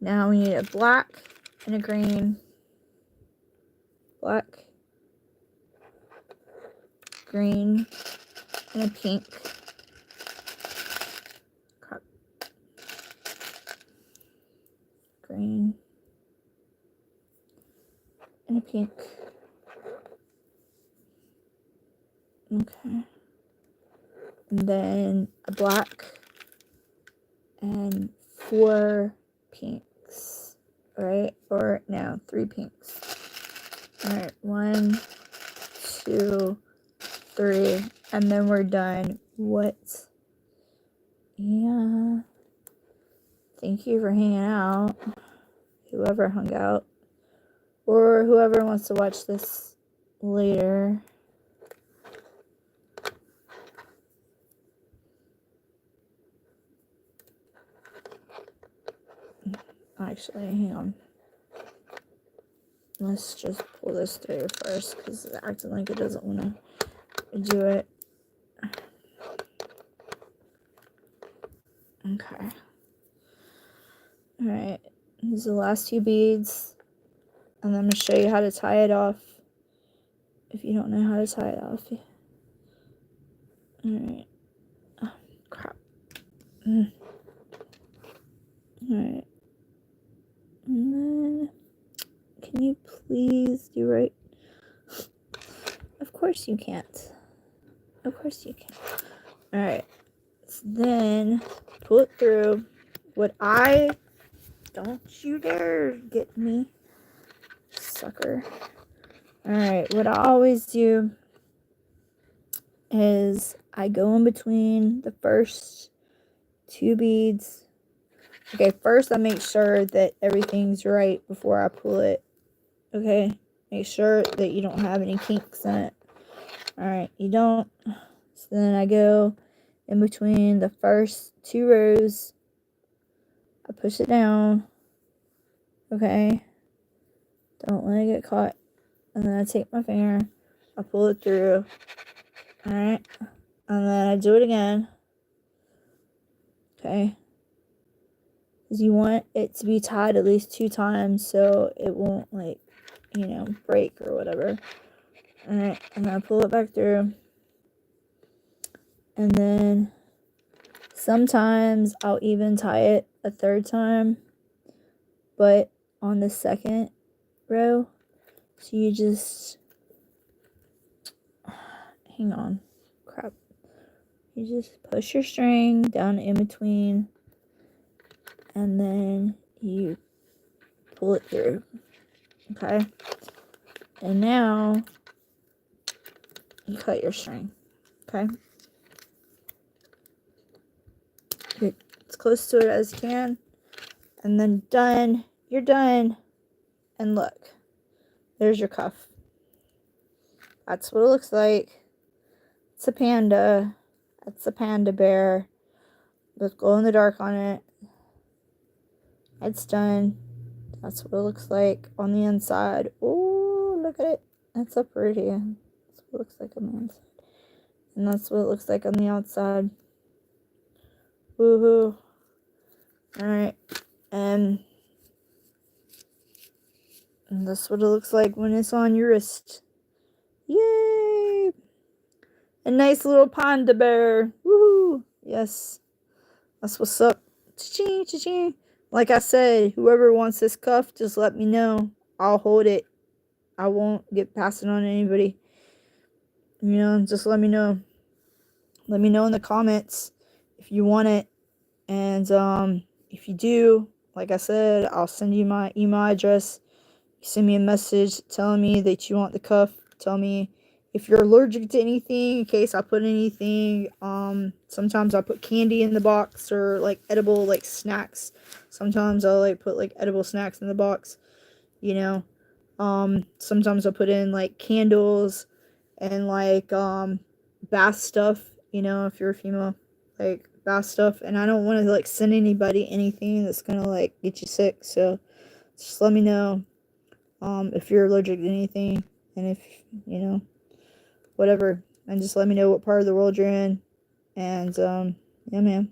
now we need a black and a green. Black, green, and a pink. Crap. Green, and a pink. Okay. And then a black and 4 pinks. Right? Or no, 3 pinks. Alright, 1, 2, 3, and then we're done. What? Yeah. Thank you for hanging out. Whoever hung out. Or whoever wants to watch this later. Actually, hang on. Let's just pull this through first, because it's acting like it doesn't want to do it. Okay. Alright. These are the last 2 beads. And I'm going to show you how to tie it off. If you don't know how to tie it off. Alright. Oh, crap. Alright. And then, can you please do right? Of course you can't. Of course you can. Alright. So then pull it through. Don't you dare get me, sucker. Alright, what I always do is I go in between the first 2 beads. Okay, first I make sure that everything's right before I pull it. Okay, make sure that you don't have any kinks in it. Alright, you don't. So then I go in between the first 2 rows. I push it down. Okay, don't let it get caught. And then I take my finger, I pull it through. Alright, and then I do it again. Okay, because you want it to be tied at least 2 times so it won't, like, you know, break or whatever. Alright, and then I pull it back through. And then sometimes I'll even tie it a 3rd time, but on the 2nd row. So you just, hang on, crap. You just push your string down in between, and then you pull it through. Okay, and now you cut your string. Okay, get as close to it as you can, and then done. You're done. And look, there's your cuff. That's what it looks like. It's a panda. That's a panda bear with glow in the dark on it. It's done. That's what it looks like on the inside. Oh, look at it. That's so pretty. That's what it looks like on the inside. And that's what it looks like on the outside. Woohoo. Alright. And that's what it looks like when it's on your wrist. Yay! A nice little panda bear. Woohoo! Yes. That's what's up. Cha-ching, cha-ching. Like I said, whoever wants this cuff, just let me know. I'll hold it. I won't get passed it on to anybody. You know, just let me know. Let me know in the comments if you want it. And if you do, like I said, I'll send you my email address. You send me a message telling me that you want the cuff. Tell me if you're allergic to anything, in case I put anything. Sometimes I put candy in the box, or like edible, like snacks. Sometimes I'll like put like edible snacks in the box, you know. Sometimes I'll put in like candles and like bath stuff, you know, if you're a female, like bath stuff. And I don't want to like send anybody anything that's gonna like get you sick, so just let me know if you're allergic to anything, and if, you know, whatever, and just let me know what part of the world you're in. And yeah, man,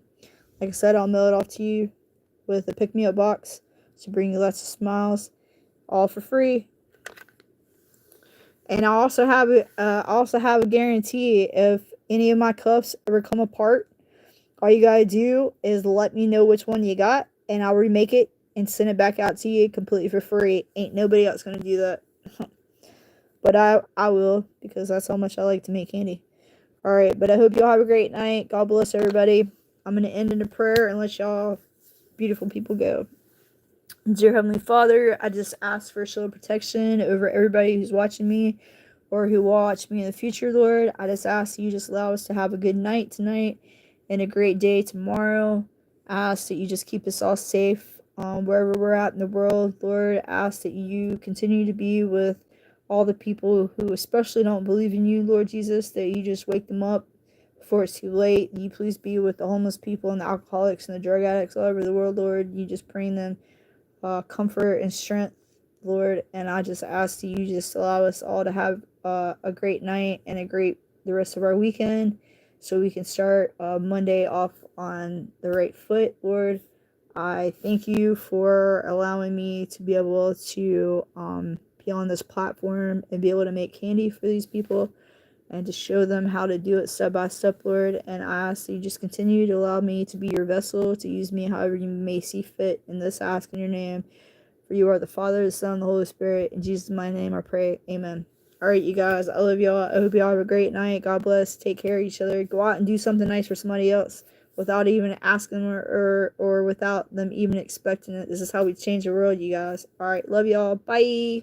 like I said, I'll mail it off to you with a pick-me-up box to bring you lots of smiles, all for free. And I also have a guarantee. If any of my cuffs ever come apart, all you gotta do is let me know which one you got, and I'll remake it and send it back out to you completely for free. Ain't nobody else gonna do that. But I will, because that's how much I like to make candy. Alright, but I hope y'all have a great night. God bless everybody. I'm going to end in a prayer and let y'all beautiful people go. Dear Heavenly Father, I just ask for shield of protection over everybody who's watching me or who will watch me in the future, Lord. I just ask that you just allow us to have a good night tonight and a great day tomorrow. I ask that you just keep us all safe wherever we're at in the world, Lord. I ask that you continue to be with all the people who especially don't believe in you, Lord Jesus, that you just wake them up before it's too late. You please be with the homeless people and the alcoholics and the drug addicts all over the world, Lord. You just bring them comfort and strength, Lord. And I just ask that you just allow us all to have a great night and the rest of our weekend, so we can start Monday off on the right foot, Lord. I thank you for allowing me to be able to be on this platform and be able to make candy for these people and to show them how to do it step by step, Lord. And I ask that you just continue to allow me to be your vessel, to use me however you may see fit. In this I ask in your name, for you are the Father, the Son, and the Holy Spirit. In Jesus' mighty name I pray. Amen. Alright, you guys. I love y'all. I hope y'all have a great night. God bless. Take care of each other. Go out and do something nice for somebody else without even asking or without them even expecting it. This is how we change the world, you guys. Alright, love y'all. Bye.